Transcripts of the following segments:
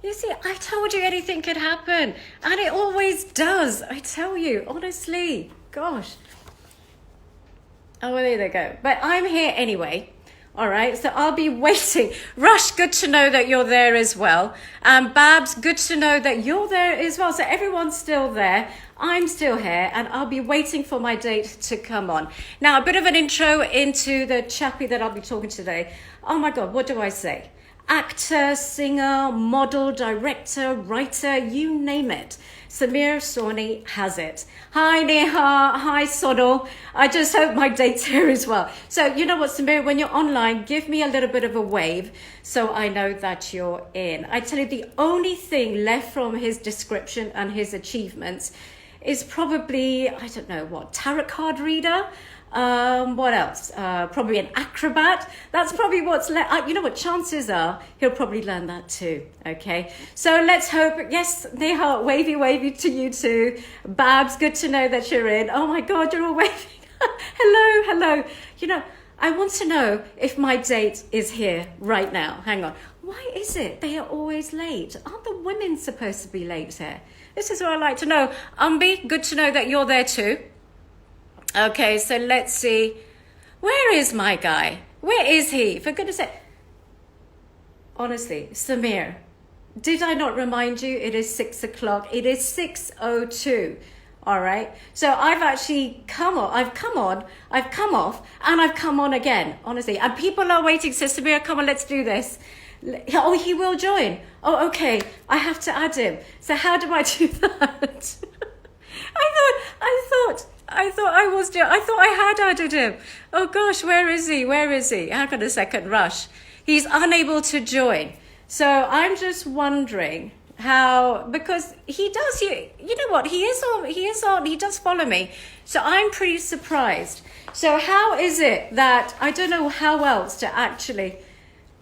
You see, I told you anything could happen, and it always does. I tell you, honestly. Gosh. Oh, well, there they go. But I'm here anyway. All right, so I'll be waiting. Rush, good to know that you're there as well. Babs, good to know that you're there as well. So everyone's still there. I'm still here, and I'll be waiting for my date to come on. Now, a bit of an intro into the chappie that I'll be talking today. Oh my God, what do I say? Actor, singer, model, director, writer, you name it. Samir Soni has it. Hi Neha, hi Sonal. I just hope my date's here as well. So you know what, Samir, when you're online, give me a little bit of a wave so I know that you're in. I tell you, the only thing left from his description and his achievements is probably, I don't know what, tarot card reader? What else? Probably an acrobat. That's probably what's left. You know what? Chances are he'll probably learn that too. Okay. So let's hope. Yes, Neha, wavy, wavy to you too. Babs, good to know that you're in. Oh my God, you're all waving. Hello, hello. You know, I want to know if my date is here right now. Hang on. Why is it they are always late? Aren't the women supposed to be late here? This is what I like to know. Umbi, good to know that you're there too. Okay, so let's see. Where is my guy? Where is he? For goodness sake. Honestly, Samir, did I not remind you it is 6 o'clock? It is 6:02. All right. So I've actually come on, I've come off, and I've come on again, honestly. And people are waiting. So Samir, come on, let's do this. Oh, he will join. Oh, okay. I have to add him. So how do I do that? I thought I had added him. Oh gosh, where is he? Where is he? Hang on a second, Rush. He's unable to join. So I'm just wondering how, because he does, you know what, he he does follow me. So I'm pretty surprised. So how is it that, I don't know how else to actually,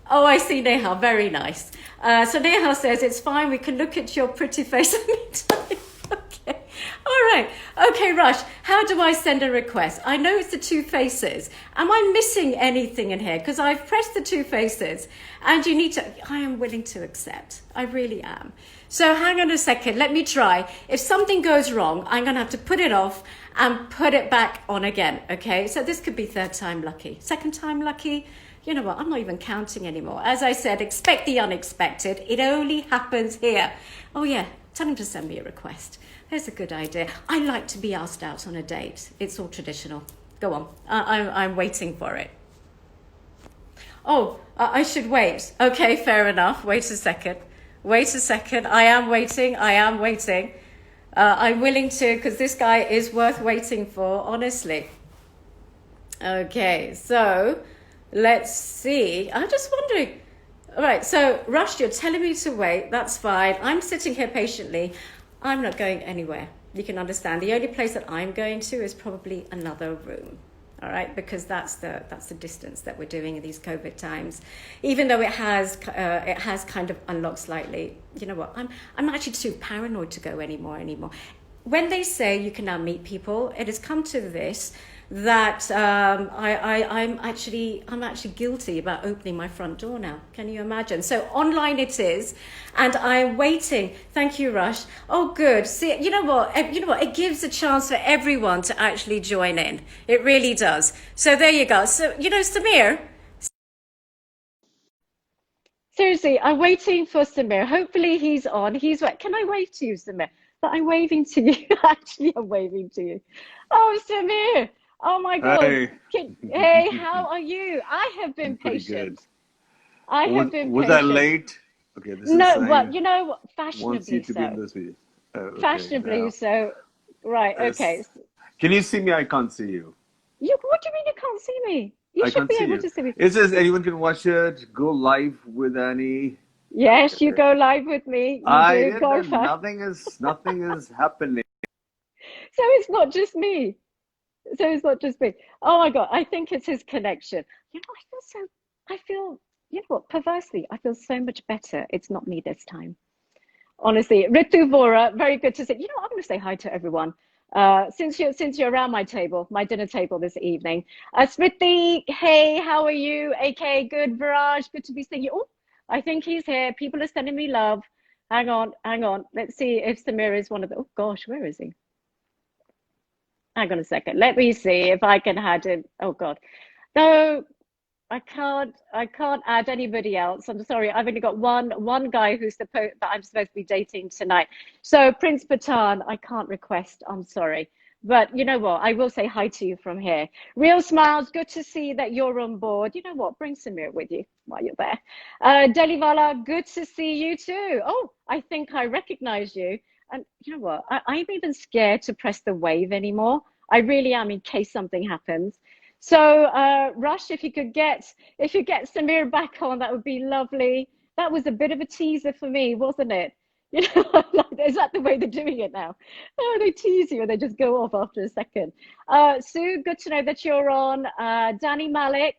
oh, I see Neha, very nice. So Neha says, it's fine, we can look at your pretty face anytime. Okay. All right. Okay, Rush, how do I send a request? I know it's the two faces. Am I missing anything in here? Because I've pressed the two faces and you need to, I am willing to accept. I really am. So hang on a second. Let me try. If something goes wrong, I'm going to have to put it off and put it back on again. Okay. So this could be third time lucky, second time lucky. You know what? I'm not even counting anymore. As I said, expect the unexpected. It only happens here. Oh yeah. Tell him to send me a request. There's a good idea. I like to be asked out on a date. It's all traditional. Go on. I'm waiting for it. Oh, I should wait. Okay, fair enough. Wait a second. Wait a second. I am waiting. I am waiting. I'm willing to, because this guy is worth waiting for, honestly. Okay, so let's see. I'm just wondering. All right, so Rush, you're telling me to wait. That's fine. I'm sitting here patiently. I'm not going anywhere. You can understand. The only place that I'm going to is probably another room. All right, because that's the distance that we're doing in these COVID times. Even though it has kind of unlocked slightly. You know what? I'm actually too paranoid to go anymore. When they say you can now meet people, it has come to this that I'm actually guilty about opening my front door now. Can you imagine? So online it is, and I'm waiting. Thank you, Rush. Oh, good. See, you know what? It gives a chance for everyone to actually join in. It really does. So there you go. So Samir. Seriously, I'm waiting for Samir. Hopefully he's on. Can I wave to you, Samir? But I'm waving to you. Actually, I'm waving to you. Oh, Samir. Oh my God. Hi. Hey, how are you? I have been I'm pretty good. patient. I have been Was I patient. late? Okay, this is No, well, I you know what? wants you Fashionably to be in so. this video. Oh, okay, Fashionably now. so. Right, okay. Yes. Can you see me? I can't see you. What do you mean you can't see me? You I should can't be see able you. to see me. It says anyone can watch it. Go live with Annie. Yes, you Okay. go live with me. You I do. did Go that. for. Nothing is happening. So it's not just me. So it's not just me. Oh my God, I think it's his connection. I feel, you know what, perversely, I feel so much better. It's not me this time. Honestly, Ritu Vora, very good to see. You know, I'm going to say hi to everyone. Since you're around my dinner table this evening. Smriti, hey, how are you? AK, good. Viraj, good to be seeing you. Oh, I think he's here. People are sending me love. Hang on. Let's see if Samir is one of the. Oh gosh, where is he? Hang on a second. Let me see if I can add him. Oh God, no, I can't add anybody else. I'm sorry. I've only got one guy who's supposed that I'm supposed to be dating tonight. So Prince Patan, I can't request. I'm sorry. But you know what? I will say hi to you from here. Real smiles. Good to see that you're on board. You know what? Bring Samir with you while you're there. Delivala, good to see you too. Oh, I think I recognize you. And you know what? I'm even scared to press the wave anymore. I really am in case something happens. So, Rush, if you get Samir back on, that would be lovely. That was a bit of a teaser for me, wasn't it? You know, is that the way they're doing it now? Oh, they tease you and they just go off after a second. Sue, good to know that you're on. Danny Malik,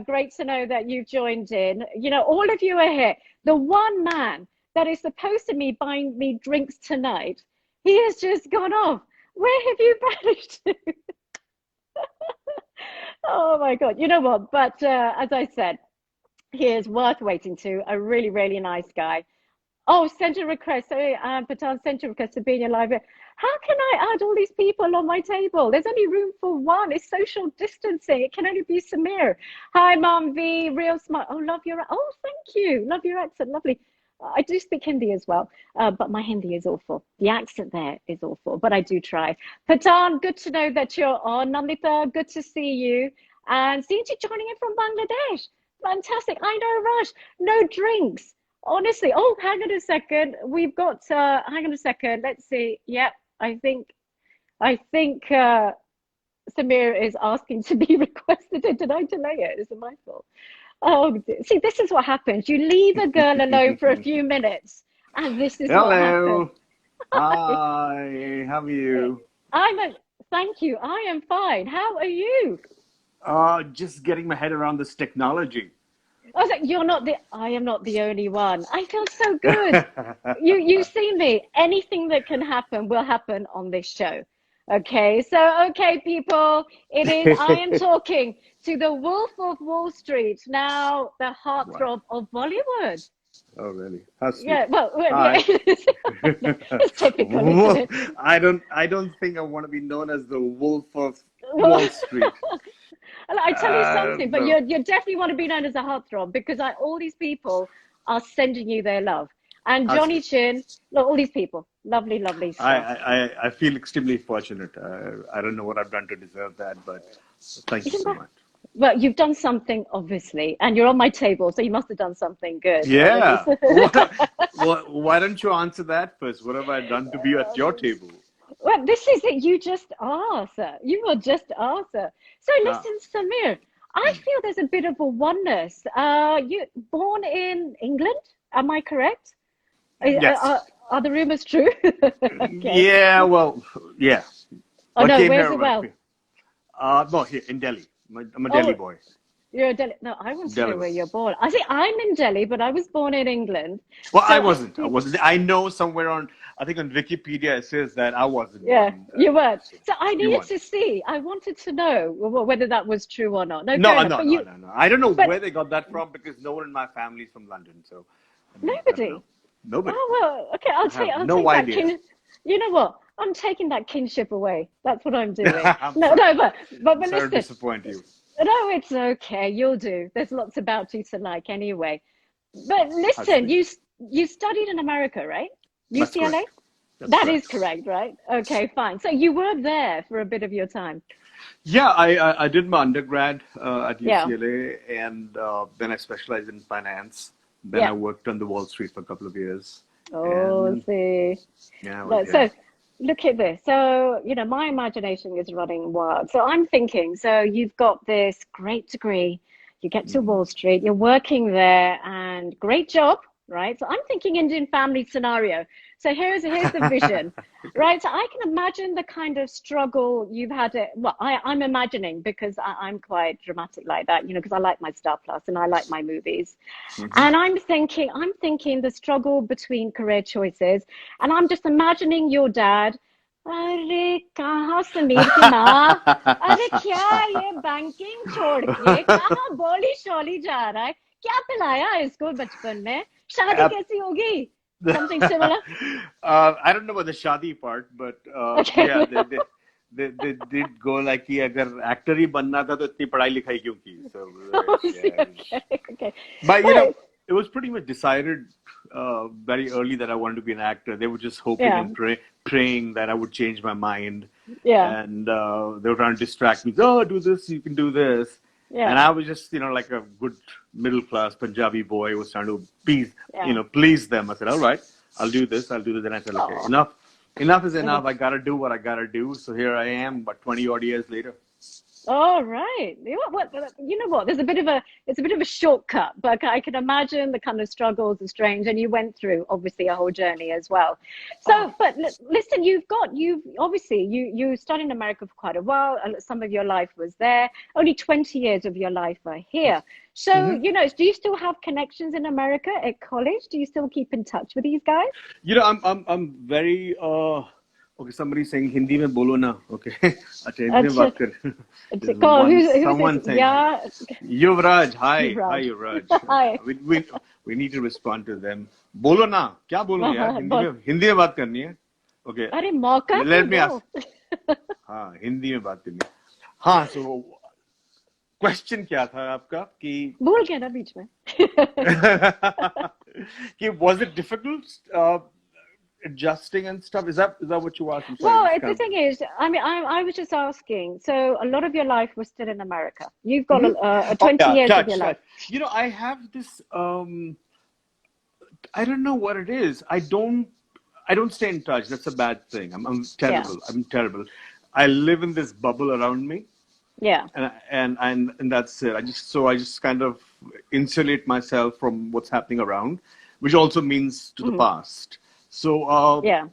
great to know that you've joined in. You know, all of you are here. The one man that is supposed to be buying me drinks tonight, he has just gone off. Where have you vanished to? Oh my God. You know what? But as I said, he is worth waiting to. A really, really nice guy. Oh, send a request. Sorry, Patan, send a request to be in your live. How can I add all these people on my table? There's only room for one. It's social distancing. It can only be Samir. Hi, Mom V. Real smart. Oh, love your. Oh, thank you. Love your accent. Lovely. I do speak Hindi as well, but my Hindi is awful. The accent there is awful, but I do try. Patan, good to know that you're on. Namita, good to see you. And seems you're joining in from Bangladesh. Fantastic. I know, Rush. No drinks. Honestly. Oh, hang on a second. We've got, hang on a second. Let's see. Yep. I think Samir is asking to be requested. Did I delay it? Is it my fault? Oh, see, this is what happens. You leave a girl alone for a few minutes, and this is what happens. Hello. Hi. How are you? Thank you. I am fine. How are you? Just getting my head around this technology. I was like, I am not the only one. I feel so good. You see me. Anything that can happen will happen on this show. Okay, so okay, people, I am talking to the Wolf of Wall Street, now the Wow. heartthrob of Bollywood. Oh, really? How sweet. Yeah, well, Hi. yeah, it's typical, isn't Wolf. it? I don't think I want to be known as the Wolf of Wall Street. I tell you something, but No. you definitely want to be known as a heartthrob because all these people are sending you their love. And How Johnny sweet. Chin, look, all these people, lovely, lovely I, stuff. I feel extremely fortunate. I don't know what I've done to deserve that, but thank you Isn't so that? much. Well, you've done something, obviously, and you're on my table, so you must have done something good. Let me. Yeah. Why don't you answer that first? What have I done to be at your table? Well, this is it. You just are, sir. You will just are, sir. So Ah, listen, Samir, I feel there's a bit of a oneness. You born in England, am I correct? Are, yes. are the rumors true? Okay. Yeah, well, yeah. Oh I no, came where's here, it well? no, here in Delhi. I'm a Delhi Oh, boy. you're a Delhi. No, I want to Delhi know boy. where you're born. I see I'm in Delhi, but I was born in England. Well, I So I wasn't. I think, wasn't. I know somewhere I think on Wikipedia it says that I wasn't yeah, born. you weren't. So So I you needed weren't. to see. I wanted to know whether that was true or not. No, fair No, enough. no, no, no, no. I don't know But where they got that from because no one in my family is from London. So, I mean, I don't know. nobody. Nobody. Oh well, okay. I have I'll no take that idea. kin. You know what? I'm taking that kinship away. That's what I'm doing. I'm No, sorry. no, but I'm sorry to listen. disappoint you. No, it's okay. You'll do. There's lots about you to like anyway. But How listen, sweet. you studied in America, right? That's UCLA? correct. That's That is correct. correct, right? Okay, fine. So you were there for a bit of your time. Yeah, I did my undergrad at Yeah, UCLA, and then I specialized in finance. Then I yeah. worked on the Wall Street for a couple of years, Oh, and see. yeah, I was No, here. so look at this. So, my imagination is running wild. So I'm thinking, so you've got this great degree, you get to Mhm. Wall Street, you're working there, and great job, right? So I'm thinking Indian family scenario. So here's the vision, right? So I can imagine the kind of struggle you've had. Well, I'm imagining because I'm quite dramatic like that, because I like my Star Plus and I like my movies. Mhm. And I'm thinking the struggle between career choices, and I'm just imagining your dad. अरे कहाँ समीर की माँ अरे क्या ये banking छोड़ के कहाँ बोली शोली जा रहा है क्या पिलाया इसको बचपन में शादी Ab- कैसी होगी Something similar? I don't know about the shadi part, but Okay. yeah, they did go like कि अगर actor ही बनना था तो इतनी पढ़ाई लिखाई क्यों की? So Oh, I see. yeah, Okay. Okay. but Well, it was pretty much decided very early that I wanted to be an actor. They were just hoping yeah. and praying that I would change my mind, Yeah. and they were trying to distract me. Oh, do this, you can do this. And Yeah. I was just, like a good middle class Punjabi boy was trying to Yeah. please them. I said, all right, I'll do this, I'll do this. And I said, okay, Oh. enough is Okay. enough. I gotta do what I gotta do. So here I am, about 20 odd years later. All right. You know what? It's a bit of a shortcut, but I can imagine the kind of struggles, the strange, and you went through obviously a whole journey as well. Oh, So, but listen, you've obviously you studied in America for quite a while. Some of your life was there. Only 20 years of your life are here. So, hmm do you still have connections in America at college? Do you still keep in touch with these guys? I'm very okay. Somebody saying Hindi में बोलो ना. Okay, अच्छा हिंदी में अच्छा, बात कर. अच्छा, There's कौन, one who's this? someone saying Yeah, Yuvraj. Hi Yuvraj. Yuvraj. Okay, Hi. we need to respond to them. बोलो ना. क्या बोलूं यार? हिंदी में बात करनी है. Okay, अरे मौका तो let me दो. ask. हाँ हिंदी में बात करनी है. हाँ, so question क्या था आपका कि भूल गया ना बीच में. कि was it difficult adjusting and stuff? Is that what you asked? I'm sorry, Well, just the kind thing is, I mean, I was just asking. So a lot of your life was still in America. You've got of. a Oh 20 yeah, years of your touch, life. touch. I have this. I don't know what it is. I don't stay in touch. That's a bad thing. I'm Yeah, terrible. I'm terrible. I live in this bubble around me, yeah. and that's it. I just kind of insulate myself from what's happening around, which also means to the Hmm. past. So Yeah.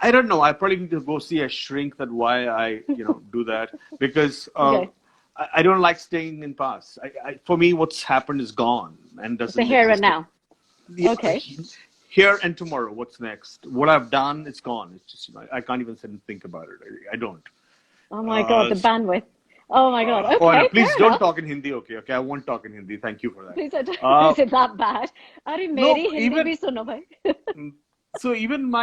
I don't know. I probably need to go see a shrink. That why I do that because Okay. I don't like staying in past. For me, what's happened is gone and It's the doesn't here and exist. now. Yeah, Okay. here and tomorrow. What's next? What I've done, it's gone. It's just I can't even sit and think about it. I don't. Oh my God, Uh, the bandwidth. Oh my God. oh no! Okay, Please fair don't enough. talk in Hindi. Okay, okay. I won't talk in Hindi. Thank you for that. Is it, Uh, is it that bad? अरे no, मेरी Hindi even भी सुनो भाई. so even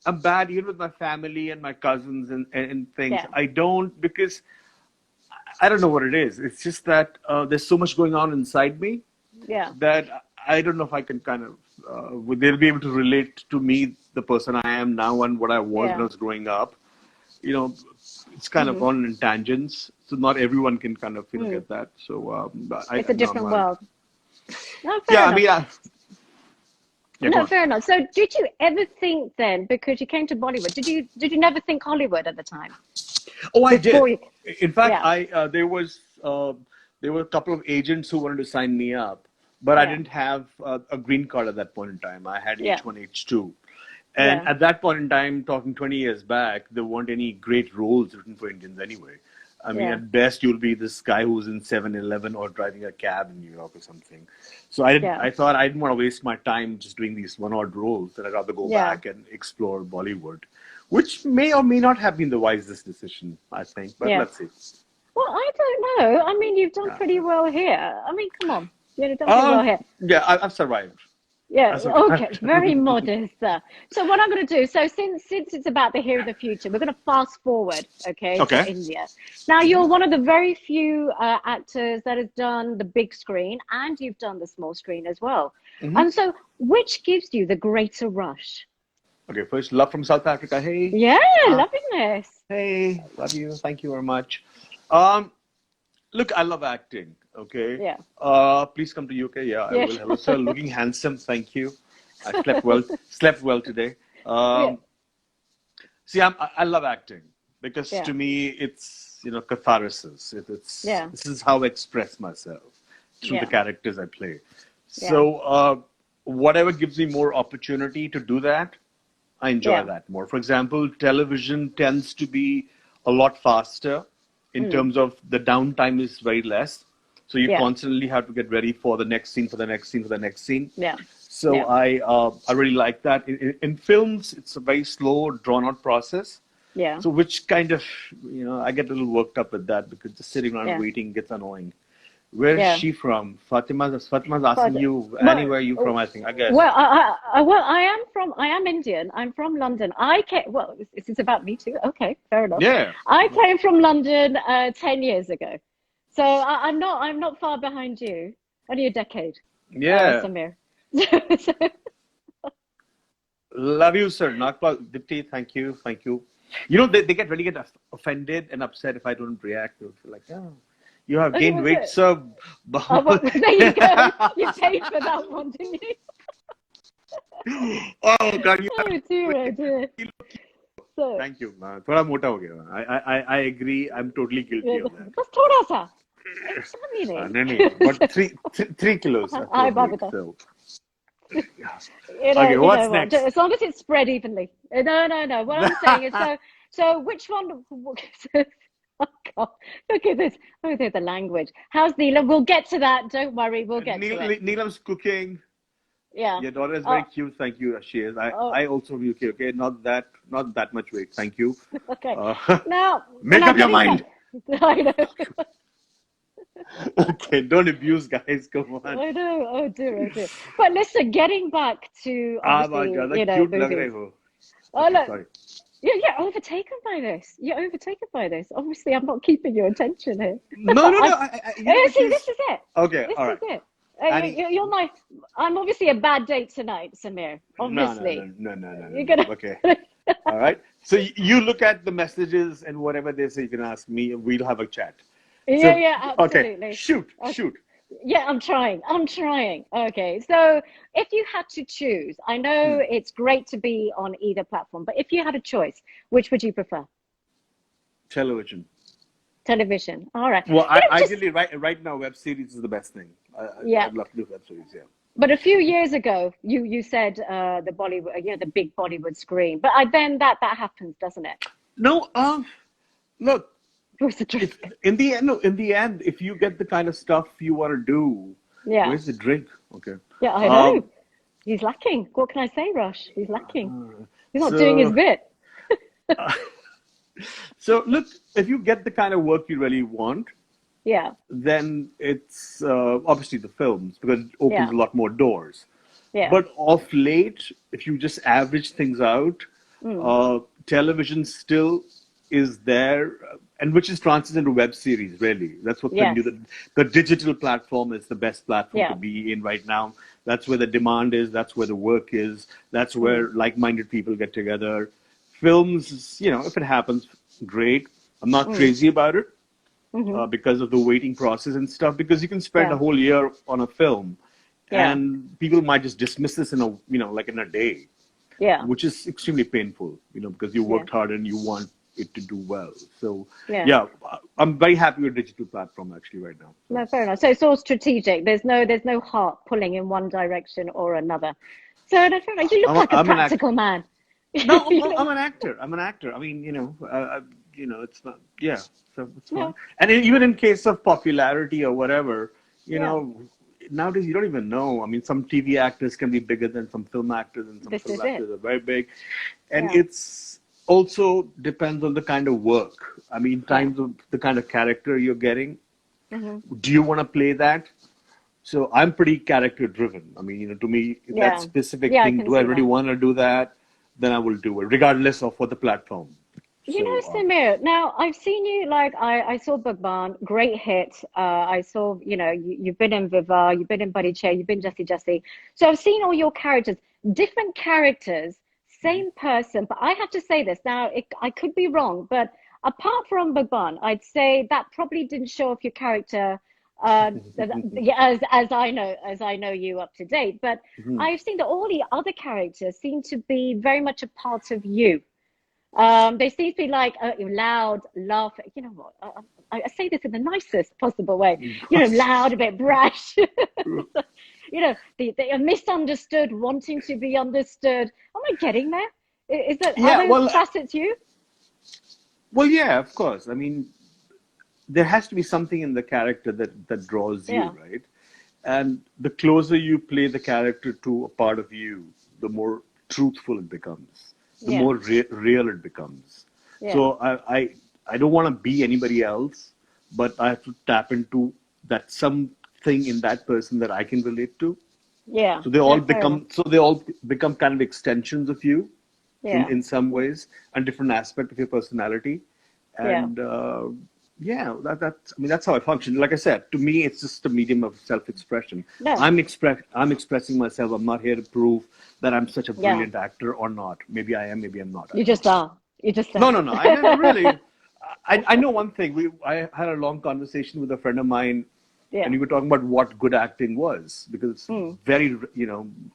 I'm bad even with my family and my cousins and things. Yeah. I don't because I don't know what it is. It's just that there's so much going on inside me Yeah. that I don't know if I can kind of they'll be able to relate to me, the person I am now, and what I was when I Yeah. was growing up. You know, it's kind of Hmm. on in tangents, so not everyone can kind of Mm. get that. So but I It's a no, I'm different not. world. No, fair Yeah, I enough. mean, yeah, go No, on. fair enough. So, did you ever think then, because you came to Bollywood, did you never think Hollywood at the time Oh, I before did. you? In fact, Yeah, there were a couple of agents who wanted to sign me up, but I yeah, didn't have a green card at that point in time. I had yeah, H1, H2. And yeah, at that point in time, talking 20 years back, there weren't any great roles written for Indians anyway. I mean, yeah, at best, you'll be this guy who's in 7-Eleven or driving a cab in New York or something. So yeah, I thought I didn't want to waste my time just doing these one-odd roles. That I'd rather go yeah. back and explore Bollywood, which may or may not have been the wisest decision, I think. But Yeah. let's see. Well, I don't know. I mean, you've done Yeah. pretty well here. I mean, come on, you've done pretty well here. Yeah, I've survived. Yeah, I okay, survived. very modest. So what I'm going to do, so since it's about the here and the future, we're going to fast forward, okay, to Okay. India. Now you're one of the very few actors that has done the big screen, and you've done the small screen as well. hmm And so, which gives you the greater rush? Okay, first, love from South Africa. Hey. Yeah, Uh, loving this. hey, love you. Thank you very much. Um, Look, I love acting. Okay. Yeah, Please come to UK. Yeah, I yeah, will. Hello, sir. Looking handsome. Thank you. I slept well. Slept well today. yeah, See, I love acting because yeah, to me it's catharsis. yeah, This is how I express myself through the yeah, characters I play. yeah, So whatever gives me more opportunity to do that, I enjoy yeah. that more. For example, television tends to be a lot faster in Mm, terms of the downtime is very less. So you yeah, constantly have to get ready for the next scene, for the next scene, for the next scene. yeah, So yeah, I really like that. In films, it's a very slow, drawn out process. yeah, So which kind of I get a little worked up with that because just sitting around yeah. waiting gets annoying. Where's Yeah. she from? Fatima's asking But you, well, anywhere you from, I think, I guess. well, I am Indian. I'm from London. I came. Well, this is about me too. Okay, fair enough. Yeah. I came from London 10 years ago, so I'm not far behind you. Only a decade, Yeah. Samir. So, Love you, sir. Nagpal, Dipti, thank you. Thank you. You know, they get offended and upset if I don't react. They'll feel like, oh, you have okay, gained what's weight, it? sir. Oh, well, there you go. You paid for that one, didn't you? Oh, God, you have Oh dear, oh dear. gained. So, Thank you. थोड़ा मोटा हो गया. I agree. I'm totally guilty yeah, of that. बस थोड़ा सा, ऐसा भी No, no, but नहीं. 3 kilos I've I gained weight. baba. So, okay, You what's know what? next? As long as it's spread evenly. No, no, no. What I'm saying is, so which one? Oh God, look at this. Look at the language. How's Neelam? We'll get to that. Don't worry. We'll get to it. Neelam's cooking. Yeah. Your daughter is very Oh, cute. Thank you. She is. oh, I also be okay. Okay, not that much weight. Thank you. okay. Uh, Now, make now up your getting back. mind. I know. Okay, don't abuse, guys. Come on. I know. Oh dear, oh dear. But listen, getting back to बहुत obviously, ज़्यादा cute लग movies. रहे हो. Oh Okay, look, sorry. you're overtaken by this. You're overtaken by this. Obviously, I'm not keeping your attention here. No, no, no. You know, See, because this is it. okay, This all is right. it. Annie, You're my. I'm obviously a bad date tonight, Samir. no, no, Obviously, no, no, no, no, no, you're no. gonna. Okay, all right. So you look at the messages and whatever they say, you can ask me, and we'll have a chat. Yeah, So, yeah, okay, absolutely. shoot, Okay. shoot. Yeah, I'm trying. I'm trying. Okay, so if you had to choose, I know Hmm. it's great to be on either platform, but if you had a choice, which would you prefer? Television. Television. All right. Well, You I know, just ideally right now web series is the best thing. yeah. I'd love to do web series. Yeah. But a few years ago, you said the Bollywood, the big Bollywood screen. But then that happens, doesn't it? No, look, What's the if drink? in the end, no, in the end, if you get the kind of stuff you want to do, Yeah, where's the drink? Okay. yeah, I know. Um, He's lacking. What can I say, Rush? He's lacking. He's not doing his so, bit. uh, so look, if you get the kind of work you really want, Yeah, then it's obviously the films because it opens yeah, a lot more doors. yeah. But of late, if you just average things out, Mm, television still is there, and which is translated into web series, really. That's what yes, the digital platform is the best platform to yeah. be in right now. That's where the demand is, that's where the work is, that's Mm, where like-minded people get together. Films, if it happens, great. I'm not mm, crazy about it hmm. because of the waiting process and stuff, because you can spend Yeah, a whole year on a film yeah, and people might just dismiss this in like in a day, yeah, which is extremely painful, because you yeah, worked hard and you want it to do well. So, yeah. yeah, I'm very happy with digital platform actually right now. So, No, fair enough. So it's all strategic. There's no heart pulling in one direction or another. So no, fair enough. You look like a I'm an actor. practical man. No, You look, I'm an actor. I'm an actor. I mean, it's not, yeah, so it's fine. no, And even in case of popularity or whatever, yeah. nowadays you don't even know. I mean, some TV actors can be bigger than some film actors, and some This film is it. actors are very big. And Yeah, it's also depends on the kind of work. I mean, yeah. times of the kind of character you're getting. Hmm. Do you want to play that? So I'm pretty character driven. I mean, to me, that Yeah, specific yeah. I thing, can do I see really that. want to do that? Then I will do it, regardless of what the platform. You know, So, Samir, now I've seen you like I saw Bhagwan, great hit. I saw, you've been in Viva, you've been in Buddy Chair, you've been Jesse Jesse. So I've seen all your characters, different characters, mhm. same person. But I have to say this now, I could be wrong, but apart from Bhagwan, I'd say that probably didn't show off your character. Yeah, as I know you up to date. But Mhm. I've seen that all the other characters seem to be very much a part of you. They seem to be like loud, laugh. You know what? I say this in the nicest possible way. Loud, a bit brash. They are misunderstood, wanting to be understood. Am I getting there? Are Yeah, those facets you? yeah, of course. I mean, there has to be something in the character that draws you, Yeah, right? And the closer you play the character to a part of you, the more truthful it becomes, the yeah, more real it becomes. yeah, So I don't want to be anybody else, but I have to tap into that's something in that person that I can relate to. Yeah. So they No, all fair enough. become kind of extensions of you Yeah. in some ways, and different aspect of your personality. Yeah. And yeah, that's I mean that's how I function. Like I said, to me, it's just a medium of self-expression. No. I'm expressing myself. I'm not here to prove that I'm such a Yeah. brilliant actor or not. Maybe I am. Maybe I'm not. I You don't just know. are. You just No, are. no, no. I never really. I know one thing. I had a long conversation with a friend of mine, and Yeah. we were talking about what good acting was, because it's Mm. very,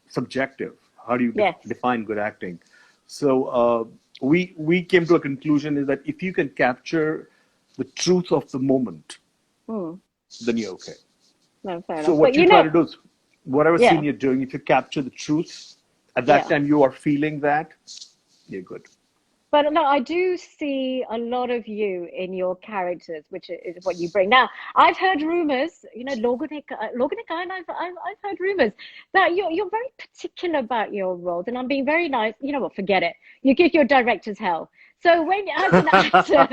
subjective. How do you Yes. define good acting? So we came to a conclusion is that if you can capture the truth of the moment, Mm. then you're okay. No, fair So enough. But what you try to do is, whatever scene yeah. you're doing, if you capture the truth at that Yeah. time, you are feeling that, you're good. But no, I do see a lot of you in your characters, which is what you bring. Now, I've heard rumors, लोगों ने कहा, and I've heard rumors that you're very particular about your roles, and I'm being very nice. You know what? Forget it. You give your directors hell. So when, as an actor,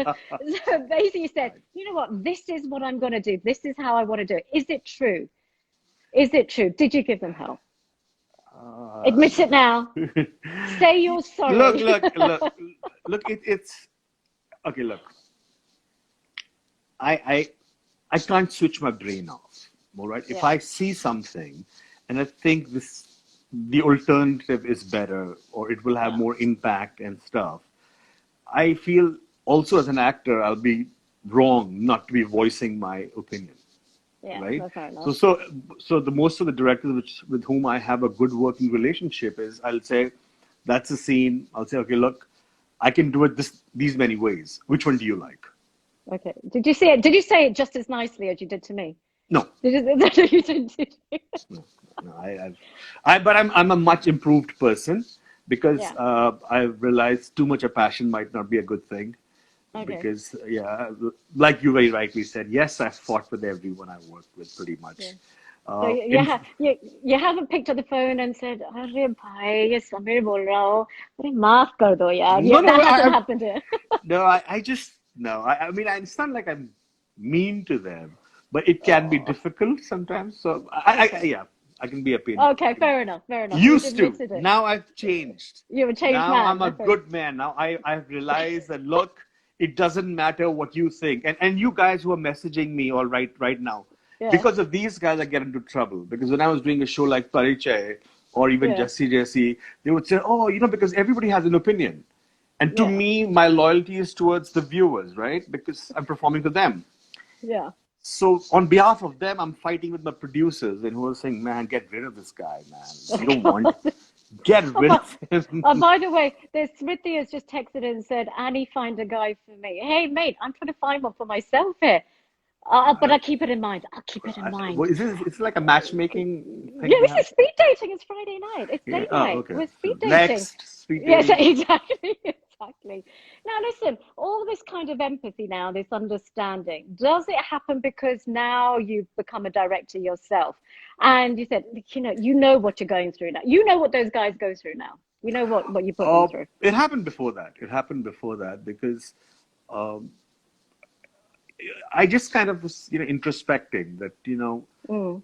so basically you said, Right. you know what? This is what I'm going to do. This is how I want to do it. Is it true? Is it true? Did you give them hell? Admit it now. Say you're Look, sorry. look, look, look. It's okay. Look, I, I, I can't switch my brain off. All right. If Yeah. I see something, and I think the alternative is better, or it will have Yeah. more impact and stuff, I feel also as an actor, I'll be wrong not to be voicing my opinion. Yeah, Right. no, fair So, enough. the most of the directors with whom I have a good working relationship is I'll say, that's a scene. I'll say, okay, look, I can do it these many ways. Which one do you like? Okay. Did you see it? Did you say it just as nicely as you did to me? No, Did you, you didn't, did you? no, no. But I'm a much improved person because Yeah. I've realized too much of passion might not be a good thing. Okay. Because yeah, like you very rightly said, yes, I've fought with everyone I worked with pretty Yeah. much. So In you haven't picked up the phone and said, "अरे भाई, ये समीर बोल रहा हो, अरे माफ कर दो यार." No, Yeah, no, that hasn't happened here. no, I just no. I mean, it's not like I'm mean to them, but it can be Oh, difficult sometimes. So okay. yeah, I can be a pain. Okay, fair enough. Fair enough. You've Used to. admitted it. Now I've changed. You're a changed Now man. I'm a Okay. good man. Now I've realized that look, it doesn't matter what you think. And you guys who are messaging me all right now, Yeah. because of these guys I get into trouble. Because when I was doing a show like Parichai or even Yeah. Jesse, they would say, oh, because everybody has an opinion. And to Yeah. me, my loyalty is towards the viewers, right? Because I'm performing to them. Yeah. So on behalf of them, I'm fighting with my producers and who are saying, man, get rid of this guy, man. You don't want get Oh, rid of him. by the way, there's Smriti has just texted and said, Annie, find a guy for me. Hey, mate, I'm trying to find one for myself here. But I keep it in mind. I'll keep it in What mind. is this? It's like a matchmaking thing Yeah, we this have. is speed dating. It's Friday night. It's Yeah. date Oh, night. okay. We're speed So dating. next, speed Yes, dating. exactly. Exactly. Now, listen, all this kind of empathy now, this understanding, does it happen because now you've become a director yourself? And you said, you know what you're going through now. You know what those guys go through now. You know what you put them through. It happened before that. It happened before that because um, I just kind of was, introspecting that, Mm,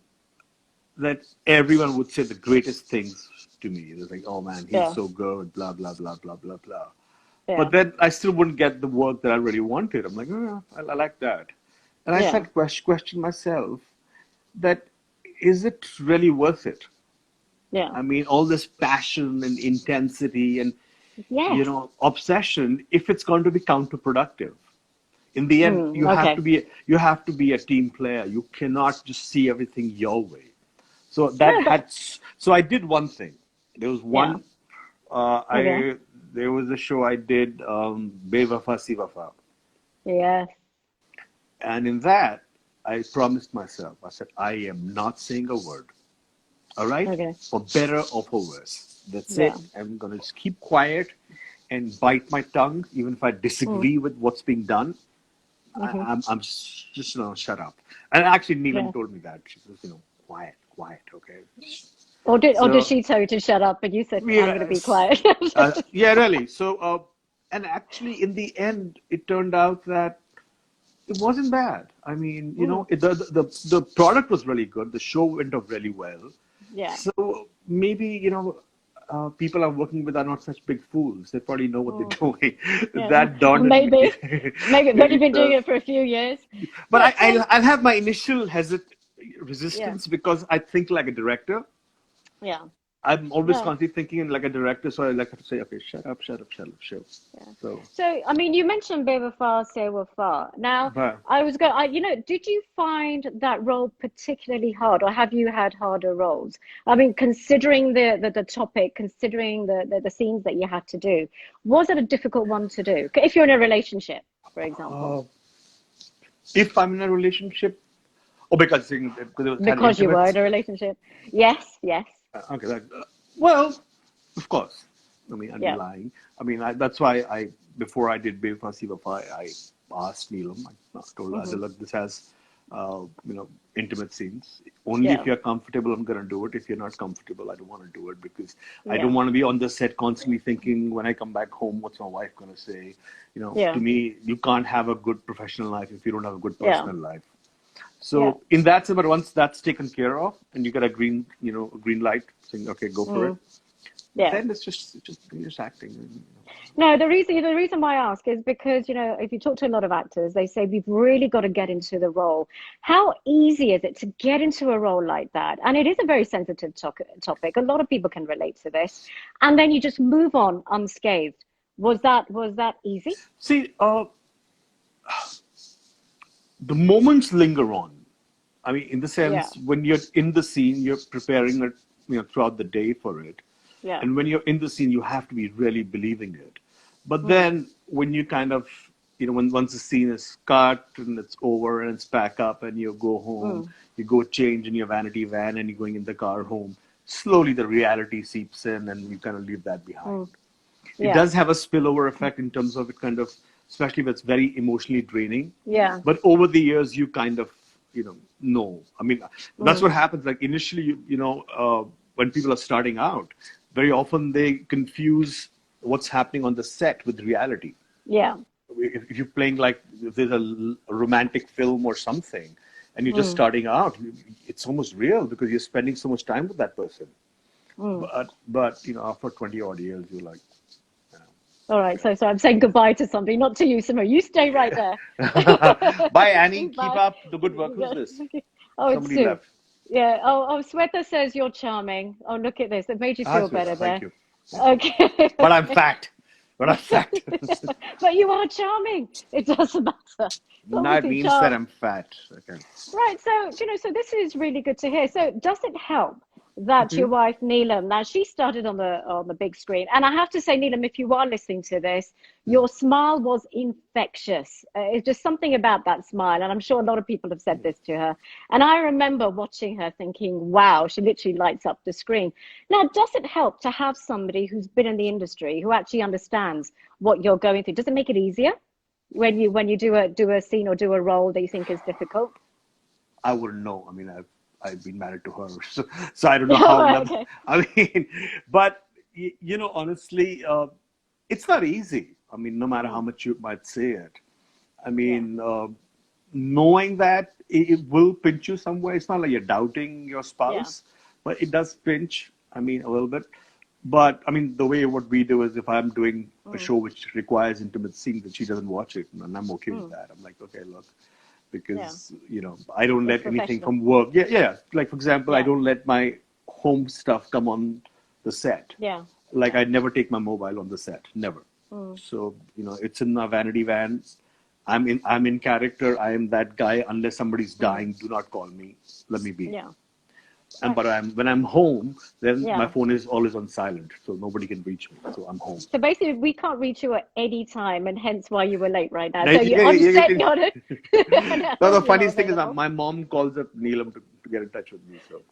that everyone would say the greatest things to me. It was like, oh man, he's yeah, so good, blah, blah, blah, blah, blah, blah. But yeah, then I still wouldn't get the work that I really wanted. I'm like, oh, I like that. And I yeah, started question myself that is it really worth it? yeah. I mean, all this passion and intensity and, Yes. obsession, if it's going to be counterproductive. In the end, Mm, okay. you have to be a team player. You cannot just see everything your way. So No, but so I did one thing. There was yeah. one, Okay. there was a show I did, Bewafa Si Wafa. Yes. And in that, I promised myself, I said, I am not saying a word. All right? Okay. For better or for worse. That's it. Yeah. I'm going to just keep quiet and bite my tongue, even if I Mm, disagree with what's being done. hmm I'm just shut up. And actually, Neelam Yeah. told me that. She says, quiet, okay. Or did So, she tell you to shut up and you said, I'm going to be yes. quiet? Yeah, really. So, and actually, in the end, it turned out that it wasn't bad. I mean, the product was really good. The show went off really well. Yeah. So maybe, people I'm working with are not such big fools. They probably know what they're doing. Yeah. That dawned on me. Maybe. Maybe they've Maybe only been doing so. it for a few years. But But I'll have my initial yeah. resistance because I think like a director. Yeah. I'm always No. constantly thinking like a director, so I like to say, okay, shut up, show. Yeah. So, So, I mean, you mentioned Bewafar, Se Wafar. Now, but I was going, did you find that role particularly hard, or have you had harder roles? I mean, considering the topic, considering the scenes that you had to do, was it a difficult one to do? If you're in a relationship, for example, uh, if I'm in a relationship, or because it was kind of because you were in intimate. a relationship. Yes, yes, Okay, well, of course. I mean, I'd be yeah. lying. I mean, that's why before I did Bewafar Sivafa, I asked Neelam, I told her, I Hmm. said, look, this has, intimate scenes. Only if Yeah, you're comfortable, I'm going to do it. If you're not comfortable, I don't want to do it because I yeah, don't want to be on the set constantly thinking when I come back home, what's my wife going to say? To yeah, me, you can't have a good professional life if you don't have a good yeah, personal life. yeah. So in that sense, but once that's taken care of and you get a green light saying, okay, go for it, Mm, yeah. then you're just acting. No, the reason why I ask is because, if you talk to a lot of actors, they say we've really got to get into the role. How easy is it to get into a role like that? And it is a very sensitive topic. A lot of people can relate to this. And then you just move on unscathed. Was that easy? See, the moments linger on. I mean, in the Yeah, sense when you're in the scene, you're preparing it, throughout the day for it, yeah. and when you're in the scene, you have to be really believing it. But Mm, then when you kind of, when once the scene is cut and it's over and it's back up and you go home, mm, you go change in your vanity van and you're going in the car home. Slowly, the reality seeps in, and you kind of leave that behind. mm. It Yeah, does have a spillover effect in terms of it kind of, especially if it's very emotionally draining. yeah. But over the years, you kind of, know. I mean, that's Mm, what happens. Like initially, when people are starting out, very often they confuse what's happening on the set with reality. yeah. If you're playing like if there's a romantic film or something, and you're just Mm, starting out, it's almost real because you're spending so much time with that person. mm. But after 20 odd years, you're like, All right, so I'm saying goodbye to somebody, not to you, Samir. You stay right there. bye, Annie. Keep Bye. up the good work. Who's this? Oh, it's Somebody Sue. left. Yeah. Oh, Swetha says you're charming. Oh, look at this. It made you Ah, feel Sweta, better thank there. you. Thank you. Okay. But I'm fat. But I'm fat. But you are charming. It doesn't matter. Now it Obviously, means that charm. I'm fat. Okay. Right. So this is really good to hear. So does it help that your Mhm. wife Neelam, now she started on the big screen, and I have to say, Neelam, if you are listening to this, your smile was infectious. It's just something about that smile, and I'm sure a lot of people have said this to her. And I remember watching her thinking, "Wow, she literally lights up the screen." Now, does it help to have somebody who's been in the industry who actually understands what you're going through? Does it make it easier when you do a scene or do a role that you think is difficult? I wouldn't know. I mean, I've been married to her, so I don't know All how. right, okay. I mean, but honestly, it's not easy. I mean, no matter how Mm, much you might say it. I yeah, mean, knowing that it will pinch you somewhere. It's not like you're doubting your yeah. spouse, but it does pinch. I mean, a little bit. But I mean, the way what we do is if I'm doing a Mm, show which requires intimate scenes and she doesn't watch it, and I'm okay with mm, that. I'm like, okay, look, yeah. because I don't It's let anything professional. from work. Yeah, yeah. Like for example, I Yeah, don't let my home stuff come on the set. yeah, Like yeah. I never take my mobile on the set, never. Mm, So it's in a vanity van. I'm in character. I am that guy. Unless somebody's mm, dying, do not call me. Let me be. yeah. And Right. but when I'm home, then my Yeah. phone is always on silent, so nobody can reach me. So I'm home. So basically, we can't reach you at any time, and hence why you were late right now. Yeah, So you yeah, on yeah, you set, can. you're not, and at No, the home, you're not funniest thing is that available. my mom calls up Neelam to get in touch with me. So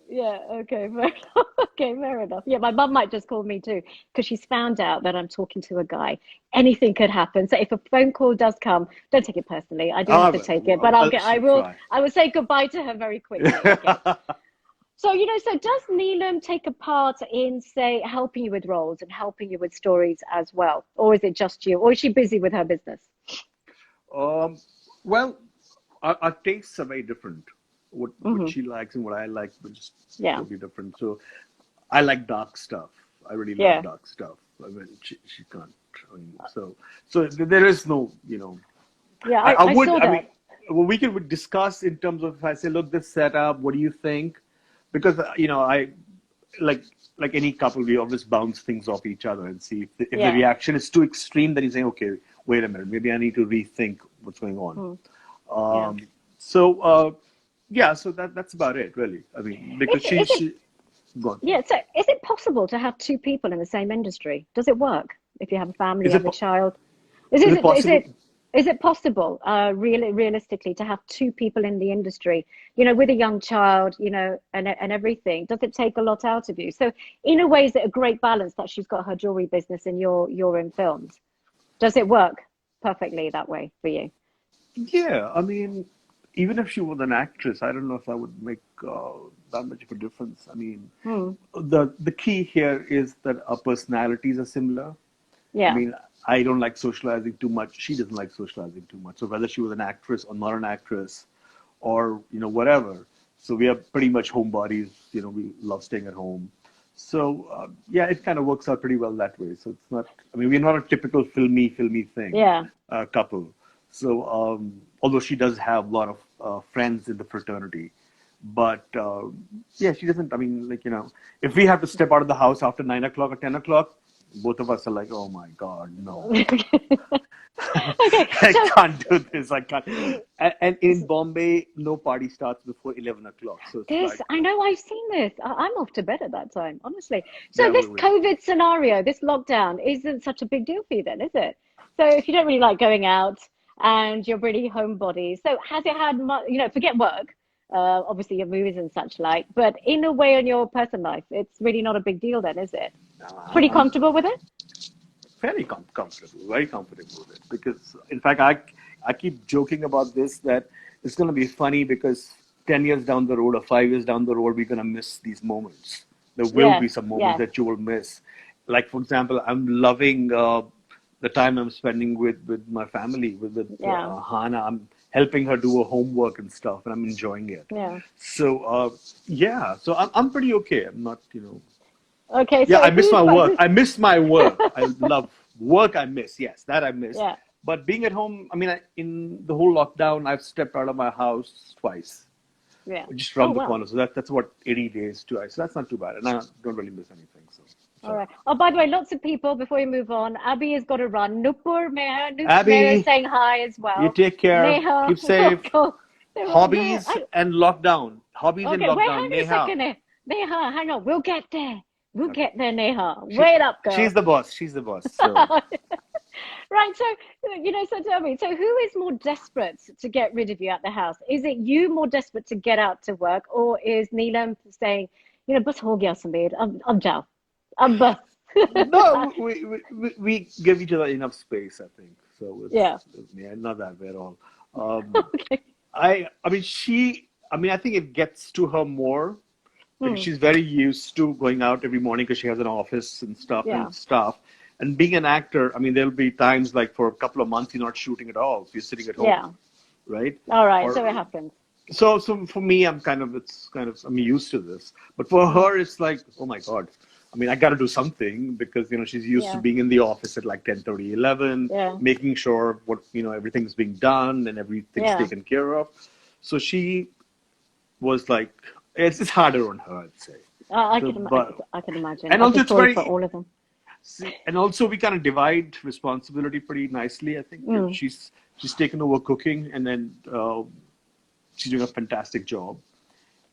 Yeah, okay, fair enough. Okay, fair enough. Yeah, my mum might just call me too because she's found out that I'm talking to a guy. Anything could happen. So if a phone call does come, don't take it personally. I do have to take it, but I'll try. I will say goodbye to her very quickly. Okay. So, so does Neelam take a part in, say, helping you with roles and helping you with stories as well? Or is it just you? Or is she busy with her business? um, Well, our tastes are very different. What Hmm. she likes and what I like are just Yeah. totally different. So I like dark stuff. I really love Yeah. dark stuff. I mean, she can't. I mean, so there is no, Yeah. I I would. saw I mean, that. well, we could discuss in terms of if I say, look, this setup. What do you think? Because I like like any couple, we always bounce things off each other and see if the Yeah. reaction is too extreme. Then you say, okay, wait a minute, maybe I need to rethink what's going on. Mm. Yeah. Um, so yeah, so that's about it, really. I mean, because Is it she gone. Yeah, so is it possible to have two people in the same industry? Does it work if you have a family, you Is it have a child? Is is is it it is possible? it is it possible, realistically, to have two people in the industry, with a young child, and everything? Does it take a lot out of you? So, in a way, is it a great balance that she's got her jewelry business and you're in films? Does it work perfectly that way for you? Yeah, I mean, even if she was an actress, I don't know if that would make that much of a difference. I mean, Hmm. the key here is that our personalities are similar. I Yeah. mean, I don't like socializing too much. She doesn't like socializing too much. So whether she was an actress or not an actress, or whatever, so we are pretty much homebodies. We love staying at home. So yeah, it kind of works out pretty well that way. So it's not. I mean, we're not a typical filmy thing Yeah. couple. So although she does have a lot of friends in the fraternity, but yeah, she doesn't. I mean, like if we have to step out of the house after 9 o'clock or 10 o'clock, both of us are like, oh my God, no. Okay. I So. can't do this. I can't. And in Bombay, no party starts before 11 o'clock. So it's This, like, I know, I've seen this. I'm off to bed at that time, honestly. So yeah, this COVID scenario, this lockdown, isn't such a big deal for you then, is it? So if you don't really like going out and you're really homebody, so has it had much, forget work, obviously your movies and such like, but in a way in your personal life, it's really not a big deal then, is it? Pretty I'm comfortable with it? fairly comfortable, very comfortable with it. Because, in fact, I keep joking about this that it's going to be funny because 10 years down the road or 5 years down the road, we're going to miss these moments. There will Yes, be some moments yes, that you will miss. Like, for example, I'm loving the time I'm spending with my family, yeah, Hana. I'm helping her do her homework and stuff, and I'm enjoying it. yeah. So, yeah, so I'm pretty okay. I'm not, Okay, yeah, I so miss my work. who, I miss my work. I love work. I miss. Yes, that I miss. yeah, But being at home, I mean, in the whole lockdown, I've stepped out of my house twice, yeah. just Oh, around the well. corner. So that's what 80 days twice. So that's not too bad, and I don't really miss anything. All So right. Oh, by the way, lots of people, before you move on, Abby has got to run. Nupur Meher is Abby, saying hi as you well. take care. Neha, Keep oh safe. God, they're all there. Hobbies and lockdown. Hobbies and Okay, wait, lockdown. hang on a Neha. second. Neha, hang on. We'll get there. We'll Okay. get there, Neha. She, Wait up, she's girl. the boss. She's the boss. So Right, so, so tell me, so who is more desperate to get rid of you at the house? Is it you more desperate to get out to work, or is Neelam saying, bus ho gaya Samir, ab jao, ab bus. no, we give each other enough space, I think. So Yeah. it's yeah, not that way at all. Okay. I think it gets to her more because Hmm. she's very used to going out every morning because she has an office and stuff Yeah. and stuff. And being an actor, I mean, there'll be times like for a couple of months you're not shooting at all. So you're sitting at home, Yeah. right? All right. Or So it happens. so for me, I'm used to this. But for Mm. her, it's like, oh my God. I mean, I got to do something because, she's used to Yeah. being in the office at like 10:30, 11, Yeah. making sure everything's being done and everything's Yeah. taken care of. So she was like, it's harder on her, I'd say. So, I can imagine. and I also feel it's sorry for very, all of them. and also we kind of divide responsibility pretty nicely. I think Mm. she's taken over cooking and then she's doing a fantastic job.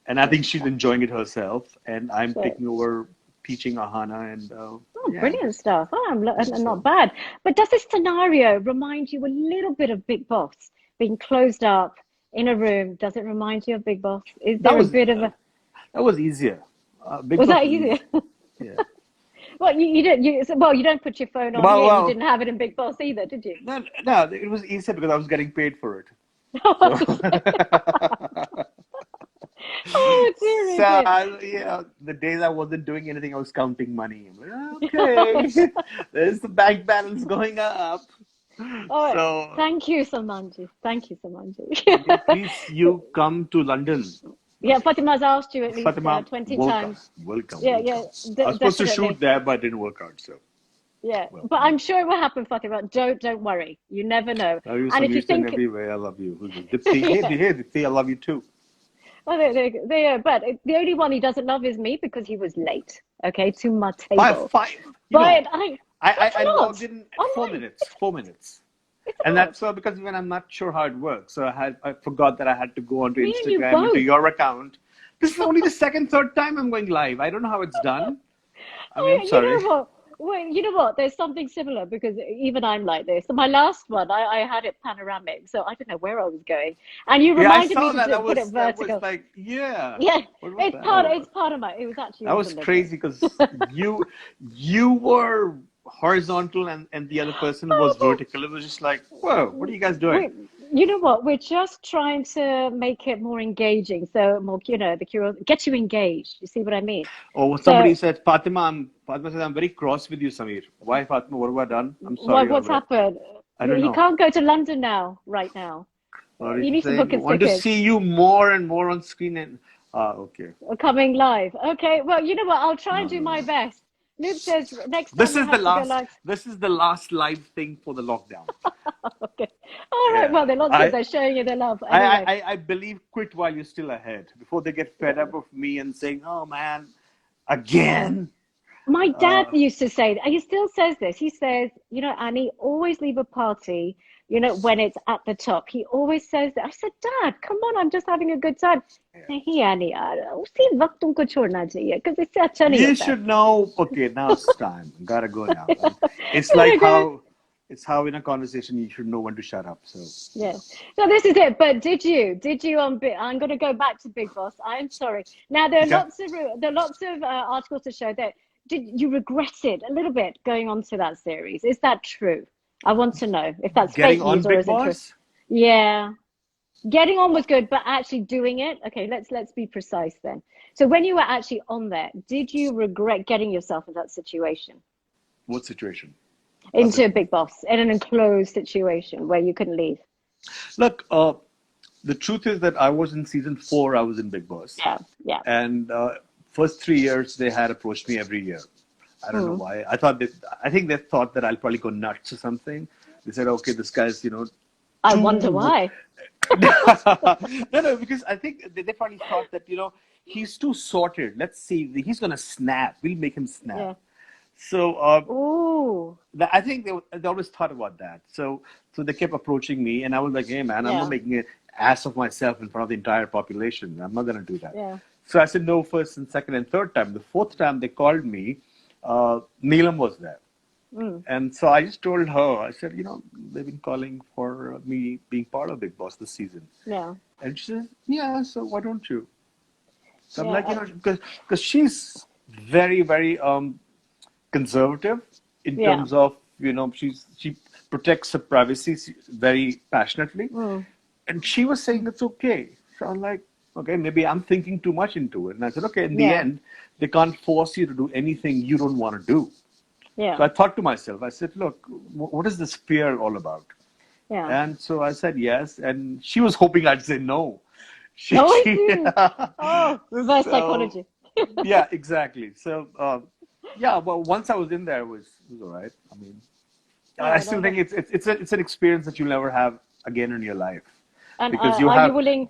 And I think she's enjoying it herself. And I'm So, taking over teaching Ahana. And oh, yeah, brilliant stuff. Oh, not so bad. But does this scenario remind you a little bit of Big Boss being closed up in a room? Does it remind you of Big Boss? Is that there a was bit of a, that was easier. Big was Boss that was easier? easy. Yeah. Well, you didn't. Well, you don't put your phone on Well, here. You well, didn't have it in Big Boss either, did you? no, it was easier because I was getting paid for it. So, Oh, dear, so dear. the days I wasn't doing anything, I was counting money. I'm like, okay, there's the bank balance going up. Oh, So thank you, Samanji. Thank you, Samanji. please, you come to London. Yeah, Fatima's asked you at least Fatima, 20 welcome, times. welcome, Yeah, yeah, welcome. I was supposed to shoot definitely. there, but it didn't work out. So Yeah, but welcome. I'm sure it will happen, Fatima. Don't worry. You never know. Love you, And if you Samir Soni, think, everywhere. I love you. Who's this? Dipti. Hey, yeah, hey, Dipti, I love you too. well, but the only one he doesn't love is me because he was late. Okay, to my Five, table. five. You know, But I, that's I, I a logged lot. in I'm 4 minutes, 4 minutes. it's And a lot. that's because when I'm not sure how it works. So I forgot that I had to go onto Me and you Instagram, into both. your account. This is only the second, third time I'm going live. I don't know how it's done. I mean, I'm You sorry. know what? Well, you know what? There's something similar because even I'm like this. So my last one, I had it panoramic, so I don't know where I was going. And you Yeah, I reminded me saw to that. put it That was vertical. like, yeah. Yeah, What was that all it's about? part of my. It was actually That all was deliberate. crazy because you were horizontal and the other person was Oh, vertical. It was just like, whoa, what are you guys doing? we, you know what? We're just trying to make it more engaging, so more, the curiosity get you engaged. You see what I mean? Oh, somebody So, said, Fatima said, I'm very cross with you, Samir. Why, Fatima? What have I done? I'm why? sorry. What's happened? I don't You know. can't go to London now, right now. Or You she's need to book saying, his want to tickets. see you more and more on screen. And okay. Coming live. Okay, well, you know what? I'll try and No, do no, my no. best. Noob says next time you have to go live. This is the last live thing for the lockdown. Okay. All right. Yeah. Well, they're lots good. They're showing you their love. Anyway, I believe quit while you're still ahead before they get fed yeah. up of me and saying, oh man, Yeah. again. My dad Uh, used to say, he still says this. He says, Annie, always leave a party, when it's at the top. He always says that. I said, Dad, come on, I'm just having a good time. नहीं Annie यार उसी वक्त तुमको छोड़ना चाहिए because इससे अच्छा नहीं you होता है. should know, okay, now it's time. Gotta go now. It's like Gotta go. how in a conversation you should know when to shut up. So, Yeah. No, this is it. But did you on I'm going to go back to Big Boss. I'm sorry. Now okay. there are lots of articles to show that did you regretted a little bit going on to that series? Is that true? I want to know if that's Getting fake on news or Big is it true? Boss? Yeah. Getting on was good, but actually doing it. Okay, let's be precise then. So when you were actually on there, did you regret getting yourself in that situation? What situation? Into a Big Boss in an enclosed situation where you couldn't leave? Look, the truth is that I was in season 4, I was in Big Boss. Yeah, yeah. And first 3 years, they had approached me every year. I don't know Mm. why. I think they thought that I'll probably go nuts or something. They said, okay, this guy's, I wonder too. why. No, because I think they probably thought that, he's too sorted. Let's see, he's going to snap. We'll make him snap. Yeah. So Ooh. I think they always thought about that. So they kept approaching me, and I was like, hey, man, I'm not Yeah. making an ass of myself in front of the entire population. I'm not going to do that. Yeah. So I said no first and second and third time. The fourth time they called me, Neelam was there. Mm. And so I just told her, I said, they've been calling for me being part of Big Boss this season. Yeah. And she said, yeah, so why don't you? So I'm Yeah. like, because she's very, very conservative in Yeah. terms of, she protects her privacy very passionately. Mm. And she was saying it's okay. So I'm like, okay, maybe I'm thinking too much into it. And I said, okay, in the Yeah. end, they can't force you to do anything you don't want to do. Yeah. So I thought to myself, I said, look, what is this fear all about? Yeah. And so I said yes. And she was hoping I'd say no. Oh, I see. Oh, reverse psychology. Yeah, exactly. So, yeah, well, once I was in there, it was all right. I mean, I Yeah, still no, think it's an experience that you'll never have again in your life and because you are you have. willing?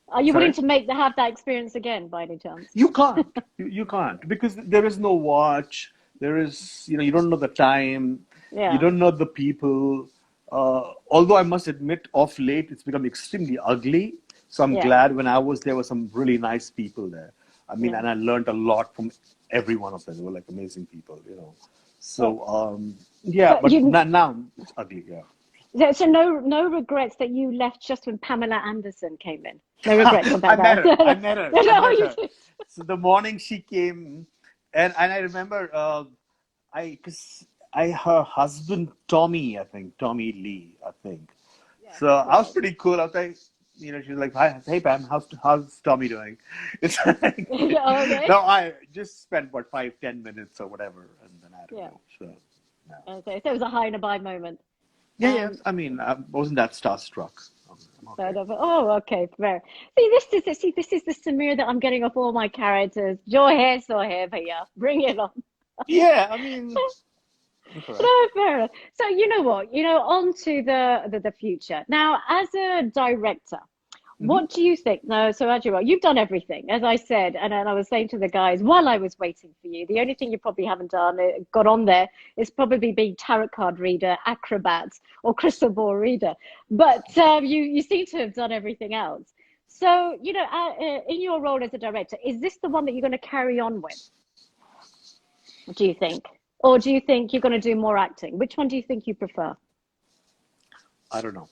Are you willing Sorry? to have that experience again by any chance? You can't. You can't because there is no watch. There is, you don't know the time. You Yeah. don't know the people. Although I must admit, of late, it's become extremely ugly. So I'm Yeah. glad when I was there were some really nice people there. I mean, Yeah. and I learned a lot from every one of them. They were like amazing people. But, So, yeah, but but you now it's ugly, yeah. so no regrets that you left just when Pamela Anderson came in. No regrets I about met that. her. I met her. I No, met you her. did. So the morning she came, and I remember, because her husband Tommy, I think Tommy Lee, I think. Yeah. So I was Yeah. pretty cool. I was like, she was like, "Hi, hey Pam, how's Tommy doing?" It's like, Okay. no, I just spent what 5-10 minutes or whatever, and then I had to Yeah. go. So, no. So it was a high and a bye moment. Yeah, yeah. I mean, I wasn't that starstruck. I'm okay. Oh, okay, fair. See, this is the Samir that I'm getting off all my characters. Jo hai so hai, bhaiya. Bring it on. Yeah, I mean, that's all right. No, fair enough. So you know what? On to the future. Now, as a director, Hmm. what do you think? No, so actually, well, you've done everything, as I said, and I was saying to the guys while I was waiting for you, the only thing you probably haven't done, got on there, is probably being tarot card reader, acrobat, or crystal ball reader. But you seem to have done everything else. So, in your role as a director, is this the one that you're going to carry on with? Do you think? Or do you think you're going to do more acting? Which one do you think you prefer? I don't know.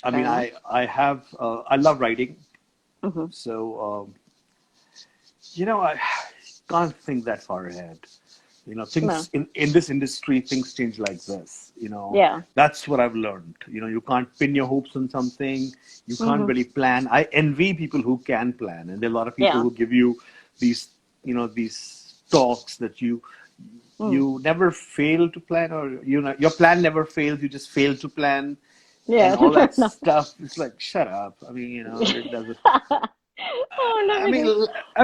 I Fair mean, enough. I love writing. Hmm. So, I can't think that far ahead. No. Things in this industry, things change like this. Yeah. That's what I've learned. You can't pin your hopes on something. You can't Hmm. really plan. I envy people who can plan, and there are a lot of people Yeah. who give you these, these talks that Mm. you never fail to plan, or your plan never fails. You just fail to plan, and Yeah. all Fair that enough. stuff. It's like, shut up. I mean, it doesn't. Oh, I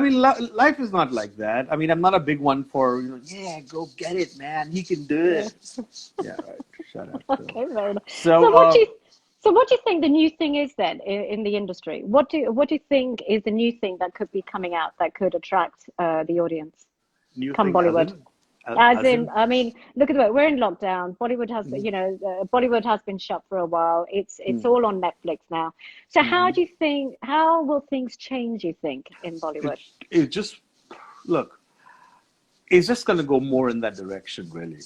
mean, lovely. life is not like that. I mean, I'm not a big one for, yeah, go get it, man. He can do Yeah. it. Yeah, right. Shut up. Okay, fair enough. So, So what do you think the new thing is then in the industry? What do you think is the new thing that could be coming out that could attract the audience new come thing, Bollywood? As as in, in, I mean, look at the way we're in lockdown. Mhm. Bollywood has been shut for a while. It's Mhm. all on Netflix now. So Mhm. how will things change, you think, in it, Bollywood? it just, look, it's just going to go more in that direction, really.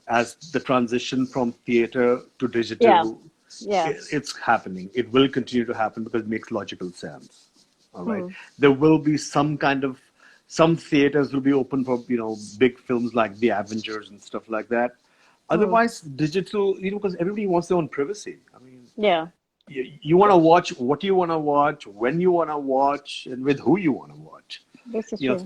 As the transition from theater to Yeah, digital, yeah. it's happening. It will continue to happen because it makes logical sense. All right. Mm, There will be some theaters will be open for, big films like The Avengers and stuff like that. mm, Otherwise, digital, because everybody wants their own privacy. I mean, yeah, you want to watch what you want to watch, when you want to watch, and with who you want to watch. this is true.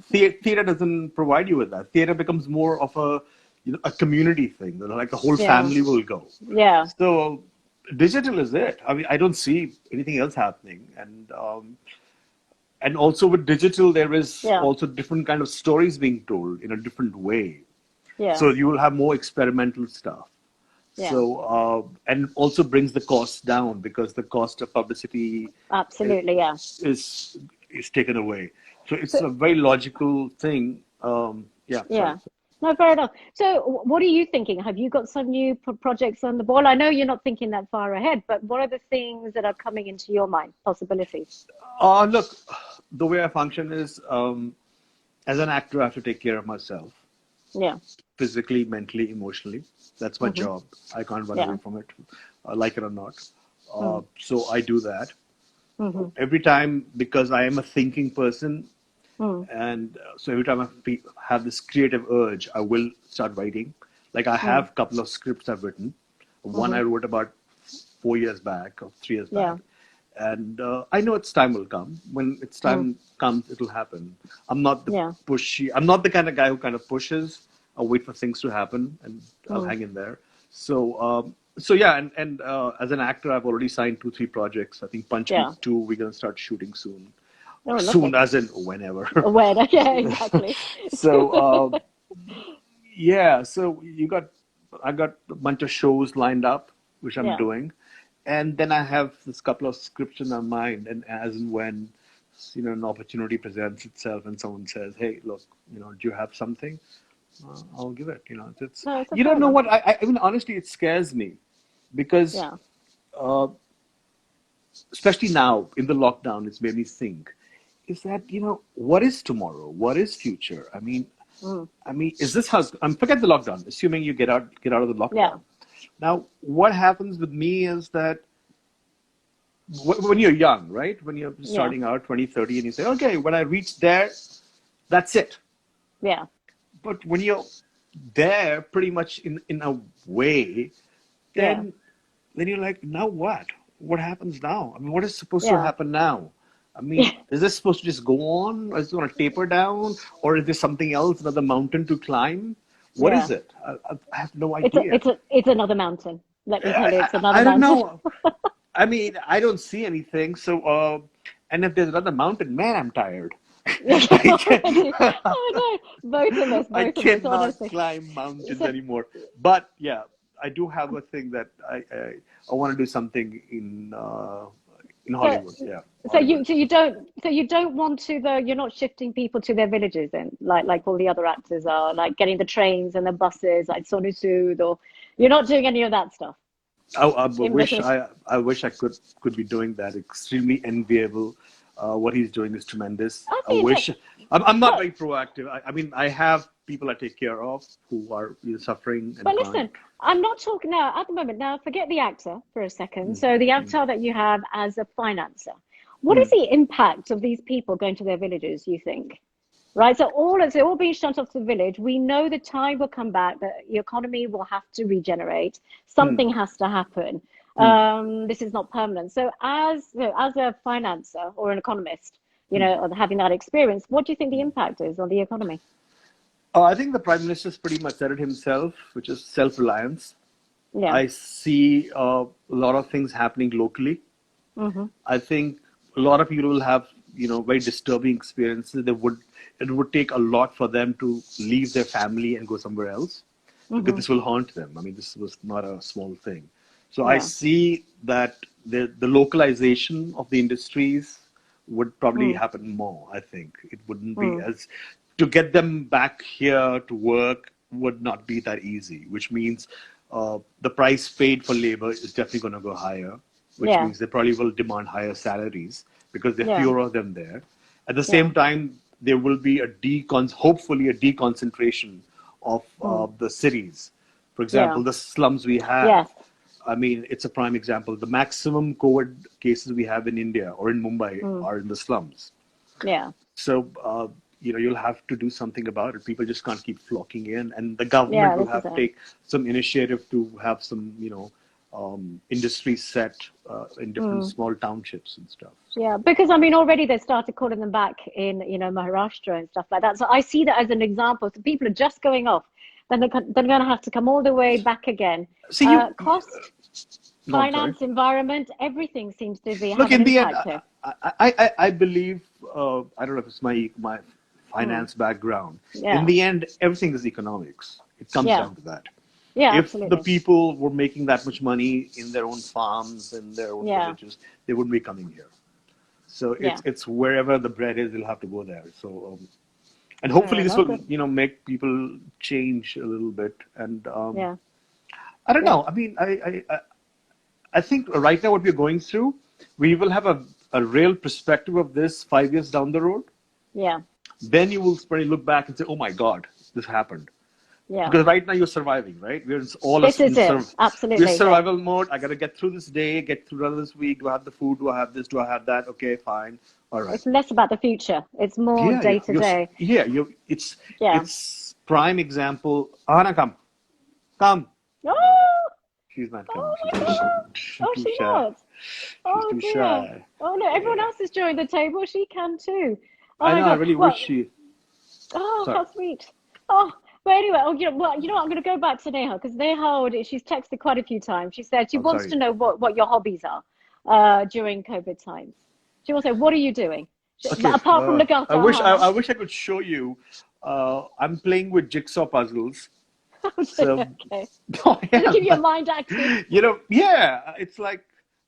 Theater doesn't provide you with that. Theater becomes more of a community thing. Like the whole Yeah, family will go. yeah, So digital is it. I mean, I don't see anything else happening. And also with digital, there is yeah, also different kind of stories being told in a different way. yeah, So you will have more experimental stuff. yeah. So and also brings the cost down because the cost of publicity Absolutely, yeah. is is taken away. So it's So, a very logical thing. Yeah, sorry. yeah. No, fair enough. So, what are you thinking? Have you got some new projects on the ball? I know you're not thinking that far ahead, but what are the things that are coming into your mind? Possibilities? Look, the way I function is as an actor, I have to take care of myself Yeah. physically, mentally, emotionally. That's my Hmm. job. I can't run away Yeah. from it, like it or not. Mm. So I do that Hmm. every time because I am a thinking person. Mm. And so every time I have this creative urge, I will start writing. Like I Mm. have a couple of scripts I've written. One Hmm. I wrote about 4 years back or 3 years Yeah. back. And I know its time will come. When its Mm. time comes, it'll happen. I'm not the Yeah. I'm not the kind of guy who kind of pushes. I'll wait for things to happen and I'll Mm. hang in there. So yeah, and as an actor, I've already signed 2, 3 projects. I think Punchki Yeah. 2, we're going to start shooting soon. Oh, Soon, lovely. as in whenever. Aware. Yeah, exactly. So yeah, so I got a bunch of shows lined up, which I'm Yeah. doing, and then I have this couple of scripts in my mind, and as and when an opportunity presents itself, and someone says, "Hey, look, do you have something?" I'll give it. It's No, it's a you fair don't know enough. what I mean. Honestly, it scares me because Yeah. uh, especially now in the lockdown, it's made me think. Is that what is tomorrow? What is future? Mm. I mean, is this how? Forget the lockdown. Assuming you get out of the Yeah. lockdown. Now, what happens with me is that when you're young, right? When you're Yeah. starting out, 20, 30, and you say, okay, when I reach there, that's it. Yeah. But when you're there, pretty much in a way, Yeah. then you're like, now what? What happens now? I mean, what is supposed to Yeah. happen now? I mean, Yeah. is this supposed to just go on? Or is it going to taper down? Or is there something else, another mountain to climb? What is Yeah. it? I have no idea. It's another mountain. Let me tell you, it's I another don't mountain. know. I mean, I don't see anything. So, and if there's another mountain, man, I'm tired. Yeah, I already. can't, Oh no, I both of us, cannot honestly. climb mountains So, anymore. But yeah, I do have a thing that I want to do something in so, Hollywood. Yeah, Hollywood. so you don't want to though. You're not shifting people to their villages, then, like all the other actors are, like getting the trains and the buses, like Sonu Sood, or you're not doing any of that stuff. I Even though, I wish I could be doing that. Extremely enviable. What he's doing is tremendous. I I mean, wish. I'm not but very proactive. I mean, I have people I take care of who are suffering and But crying. listen, I'm not talking now at the moment. Now, forget the actor for a second. Mm, So, the mm, actor that you have as a financer, what is mm, the impact of these people going to their villages, you think? Right? So, all being shut off to the village, we know the tide will come back, that the economy will have to regenerate. mm, Something has to happen. mm, This is not permanent. So, as a financer or an economist, mm. or having that experience, what do you think the impact is on the economy? I think the Prime Minister's pretty much said it himself, which is self-reliance. Yeah. I see a lot of things happening locally. Mm-hmm. I think a lot of people will have, very disturbing experiences. It would take a lot for them to leave their family and go somewhere else because Mm-hmm. this will haunt them. I mean, this was not a small thing. So I Yeah. see that the localization of the industries would probably Mm. happen more. I think it wouldn't be Mm. as to get them back here to work would not be that easy, which means the price paid for labor is definitely going to go higher, which Yeah. means they probably will demand higher salaries because there are Yeah. fewer of them there. At the Yeah. same time, there will be hopefully a deconcentration of Mm. the cities. For Yeah. example, the slums we have. Yes. I mean, it's a prime example. The maximum COVID cases we have in India or in Mumbai Mm. are in the slums. Yeah. So, you'll have to do something about it. People just can't keep flocking in, and the government Yeah. will This is have to it. take some initiative to have some, industries set in different Mm. small townships and stuff. So, Yeah. Because I mean, already they started calling them back in, Maharashtra and stuff like that. So I see that as an example. So people are just going off. Then they're going to have to come all the way back again. see, Cost, no, I'm sorry. finance, environment, everything seems to Look, have an in the end, impact here. I believe, I don't know if it's my Mm. finance background. In Yeah. the end, everything is economics. It comes Yeah. down to that. Yeah. If the Absolutely. people were making that much money in their own farms and their own Yeah. villages, they wouldn't be coming here. So Yeah. it's wherever the bread is, they'll have to go there. So and Fair hopefully this enough. will make people change a little bit. And Yeah. I don't Yeah. know. I mean, I think right now what we're going through, we will have a real perspective of this 5 years down the road. Yeah. Then you will probably look back and say, "Oh my God, this happened." Yeah. Because right now you're surviving, right? We're all This is in it. we're Absolutely. Yeah. survival mode. I gotta get through this day, get through this week. Do I have the food? Do I have this? Do I have that? Okay, fine. All right. It's less about the future. It's more Yeah, day yeah. to day. You. Yeah. It's prime example. Anna, come. Oh, She's not coming. oh my God. She's Oh, too she shy. not. She's Oh too dear. shy. Oh no, everyone Yeah. else has joined the table. She can too. Oh I my know. I God. really wish Well, she. oh, Sorry. how sweet. Oh, but anyway, what, I'm going to go back to Neha because she's texted quite a few times. She said she I'm wants to sorry. know what your hobbies are during COVID times. She wants to know, what are you doing? Okay. Apart from look after I Ahana. wish I could show you. I'm playing with jigsaw puzzles. So, Okay. oh, Does it yeah, keep your mind active? yeah, it's like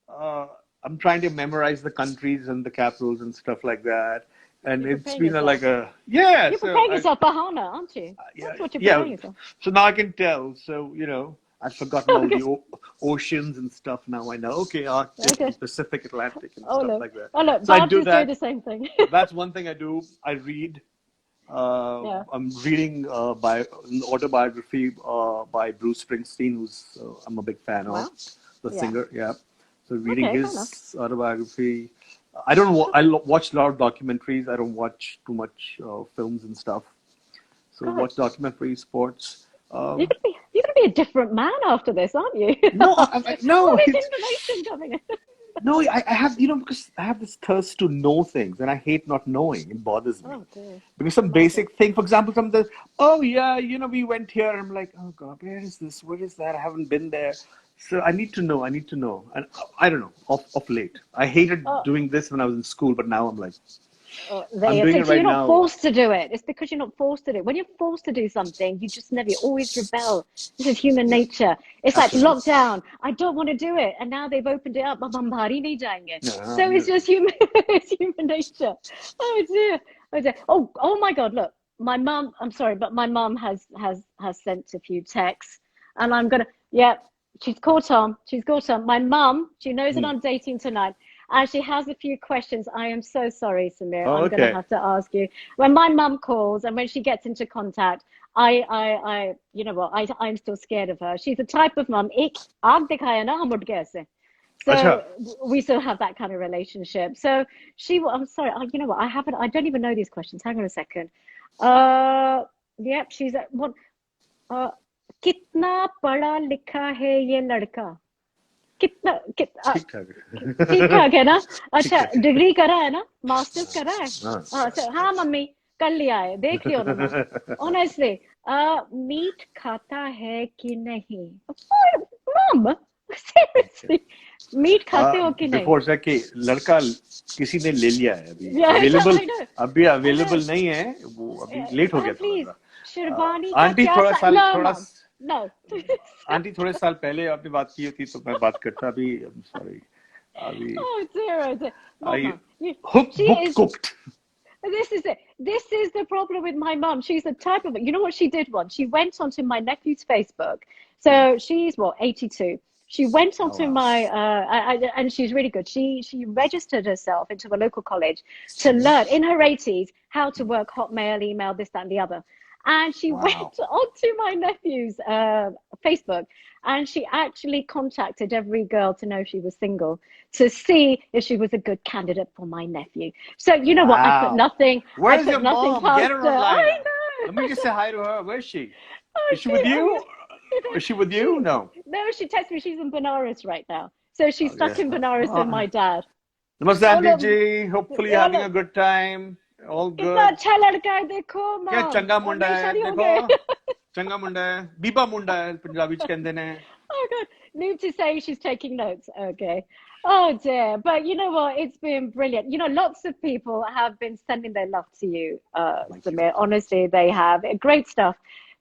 I'm trying to memorize the countries and the capitals and stuff like that. And You're it's preparing been yourself. yeah. You're So preparing yourself for Hana, aren't you? yeah, That's what you're yeah. preparing yourself. So now I can tell. So I've forgotten all Okay. the oceans and stuff. Now I know. Okay, Arctic Okay. and Pacific, Atlantic, and Oh stuff look. like that. Oh look, So I Barb's do just doing that. the same thing. That's one thing I do. I read. Yeah. I'm reading by an autobiography by Bruce Springsteen, who's I'm a big fan of, Wow. the Yeah. singer. Yeah, so reading Okay, fair enough. his autobiography. I don't. Watch a lot of documentaries. I don't watch too much films and stuff. So God, watch documentaries, sports. you're gonna be a different man after this, aren't you? No, All no. this information coming in. No, I have, because I have this thirst to know things and I hate not knowing. It bothers me. Oh dear. Because some Magic. basic thing, for example, oh yeah, we went here. I'm like, oh God, where is this? Where is that? I haven't been there. So I need to know. I need to know. And I don't know, of late. I hated Oh, doing this when I was in school, but now I'm like, there I'm you doing go. it So right you're not now. forced to do it. It's because you're not forced to do it. When you're forced to do something, you just never, you always rebel. This is human Yeah, nature. It's like absolutely. lockdown. I don't want to do it. And now they've opened it up. Ab hum bahar nahi jayenge. Yeah, So it's just human, it's human nature. Oh dear. Oh dear. Oh my God. Look, my mum, I'm sorry, but my mum has sent a few texts and yeah, she's caught on. She's caught on. My mum, she knows that Hmm. I'm dating tonight. And she has a few questions. I am so sorry, Samir. Oh, I'm going to okay. have to ask you. When my mum calls and when she gets into contact, you know what? I'm still scared of her. She's the type of mum. Ik aag dikhaya na, hum ud gaye se. Acha. So we still have that kind of relationship. So I'm sorry. You know what? I don't even know these questions. Hang on a second. Uh, yep. She's at what? Uh, कितना पढ़ा लिखा है ये लड़का कितना ठीक ठाक. ठीक ठाक है ना ठीक अच्छा ठाक है. डिग्री करा है ना मास्टर्स करा है हाँ, हाँ yes, हाँ yes. मम्मी कर लिया है देख लियो ना माँ ऑनेस्टली मीट खाता है कि नहीं मम सीरियसली मीट खाते हो कि नहीं बिफोर से कि लड़का किसी ने ले लिया है अभी yes अवेलेबल I know अभी I know अवेलेबल नहीं है वो अभी लेट हो गया थोड़ा प्लीज सा शिरवानी का आंटी क्या थोड़ा साल नो थोड़ा मम नो आंटी थोड़े साल पहले आपने बात की थी तो मैं बात करता अभी सॉरी अभी oh dear I mama hook she book is cooked This is it. This is the problem with my mum. She's the type of, you know what she did once? She went onto my nephew's Facebook. So she's what, 82. She went oh onto wow my, and she's really good. She registered herself into a local college to learn in her 80s how to work Hotmail, email, this, that, and the other. And she wow went onto my nephew's Facebook and she actually contacted every girl to know she was single to see if she was a good candidate for my nephew. So you know what? wow I where's put your nothing mom get past her her. I online let me just know. say hi to her where's she Oh is she with dear. Oh you yeah. is she with you She no no, she texted me. She's in Benares right now. So she's stuck okay in Benares with my dad. Namaste, Oh Auntie look, Ji. Hopefully, oh having a look. good time. All कितना good. अच्छा लड़का है देखो क्या mom चंगा और मुंडा मेरी है शादी हो देखो गई चंगा मुंडा है बीबा मुंडा है पंजाबी च कहंदे ने Oh God, need to say she's taking notes. Okay. Oh dear. But you know what? It's been brilliant. You know, lots of people have been sending their love to you, Thank you. Samir. Honestly, they have. Great stuff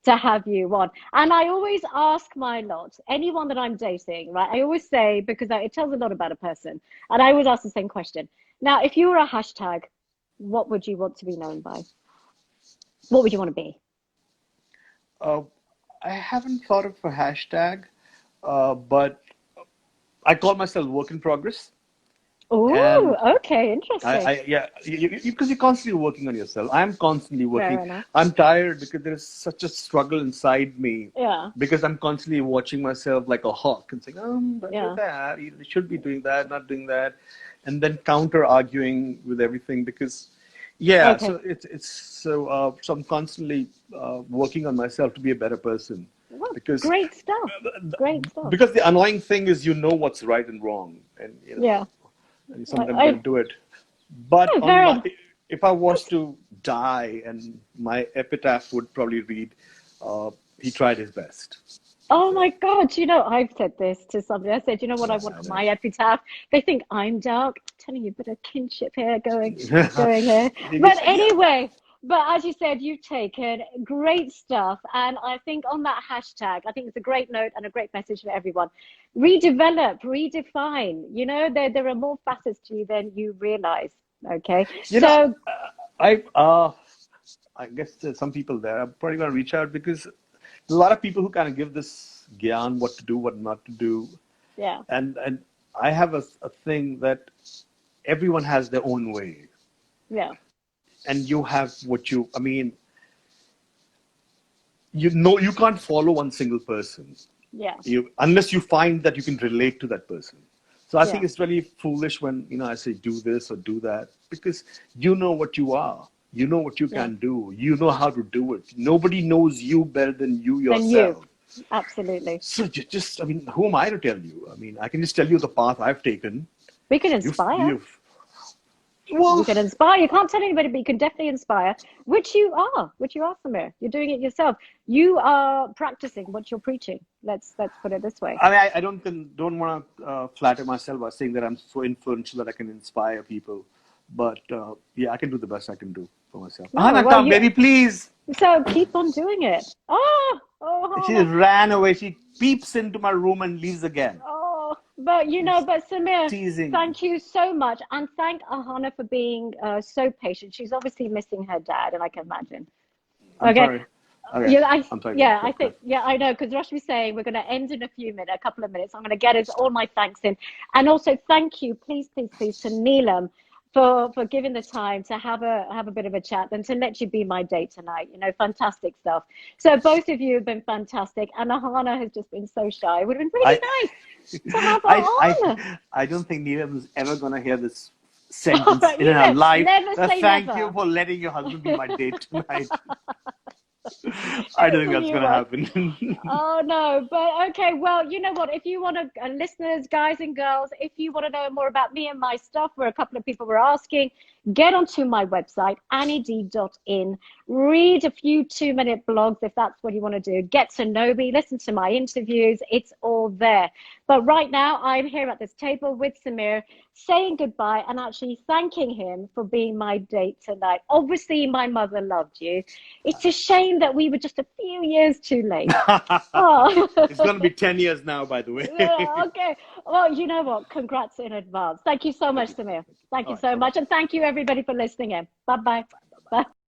to have you on. And I always ask my lot, anyone that I'm dating, right? I always say, because it tells a lot about a person. And I always ask the same question. Now, if you were a hashtag, what would you want to be known by? What would you want to be? Uh, I haven't thought of a hashtag, but I call myself work in progress. Oh, And okay. Interesting. yeah, because you're constantly working on yourself. I'm constantly working. Fair enough. I'm tired because there is such a struggle inside me Yeah. because I'm constantly watching myself like a hawk and saying, Yeah. that, you should be doing that, not doing that. And then counter arguing with everything because, yeah, Okay. so so I'm constantly working on myself to be a better person Well, because great stuff. Great stuff. the annoying thing is what's right and wrong and Yeah. and you I, sometimes got to I do it. But oh, on very my, if I was okay. to die, and my epitaph would probably read, "He tried his best." Oh So my God, you know, I've said this to somebody. I said, you know what I yeah, want I on know. my epitaph? They think I'm dark. I'm telling you, a bit of kinship here going here. You But get- yeah, anyway, but as you said, you've taken great stuff. And I think on that hashtag, I think it's a great note and a great message for everyone. Redevelop, redefine. You know, there are more facets to you than you realize. Okay. you know, So, I I guess there's some people there. I'm probably going to reach out because there's a lot of people who kind of give this gyan what to do, what not to do, yeah, and I have a thing that everyone has their own way, yeah, and you have what you. I mean, you can't follow one single person. yeah, Unless you find that you can relate to that person. So I think yeah, it's really foolish when I say do this or do that because you know what you are, you know what you yeah. can do, you know how to do it. Nobody knows you better than you Then you. yourself. Absolutely. So I mean, who am I to tell you? I mean, I can just tell you the path I've taken, We can inspire. Well, You can inspire. You can't tell anybody, but you can definitely inspire, which you are, Samir. You're doing it yourself. You are practicing what you're preaching. Let's put it this way. I mean, I don't want to flatter myself by saying that I'm so influential that I can inspire people, but yeah, I can do the best I can do for myself. No, Hannah, well, come, baby, please. so keep on doing it. She Hannah. ran away. She peeps into my room and leaves again. But Samir, Teasing. thank you so much, and thank Ahana for being so patient. She's obviously missing her dad, and I can imagine. I'm Okay. sorry. Okay. Yeah, I'm sorry. I think, I know, because Rashmi's saying we're going to end in a couple of minutes. I'm going to get us all my thanks in. And also thank you, please, to Neelam for giving the time to have a bit of a chat and to let you be my date tonight. You know, fantastic stuff. So both of you have been fantastic. And Ahana has just been so shy. It would have been really nice to have Ahana. I don't think Neelam is ever going to hear this sentence Right, in her life. never say Thank never. you for letting your husband be my date tonight. I don't think that's going to happen. Oh no, but okay. Well, you know what? If you want to, listeners, guys and girls, if you want to know more about me and my stuff, where a couple of people were asking, get onto my website, annied.in. Read a few 2-minute blogs if that's what you want to do. Get to know me, listen to my interviews. It's all there. But right now, I'm here at this table with Samir, saying goodbye and actually thanking him for being my date tonight. Obviously, my mother loved you. It's a shame that we were just a few years too late. It's going to be 10 years now, by the way. Okay. Well, you know what? Congrats in advance. Thank you so much, Samir. Thank you so much. And thank you, everybody, for listening in. Bye-bye. Bye.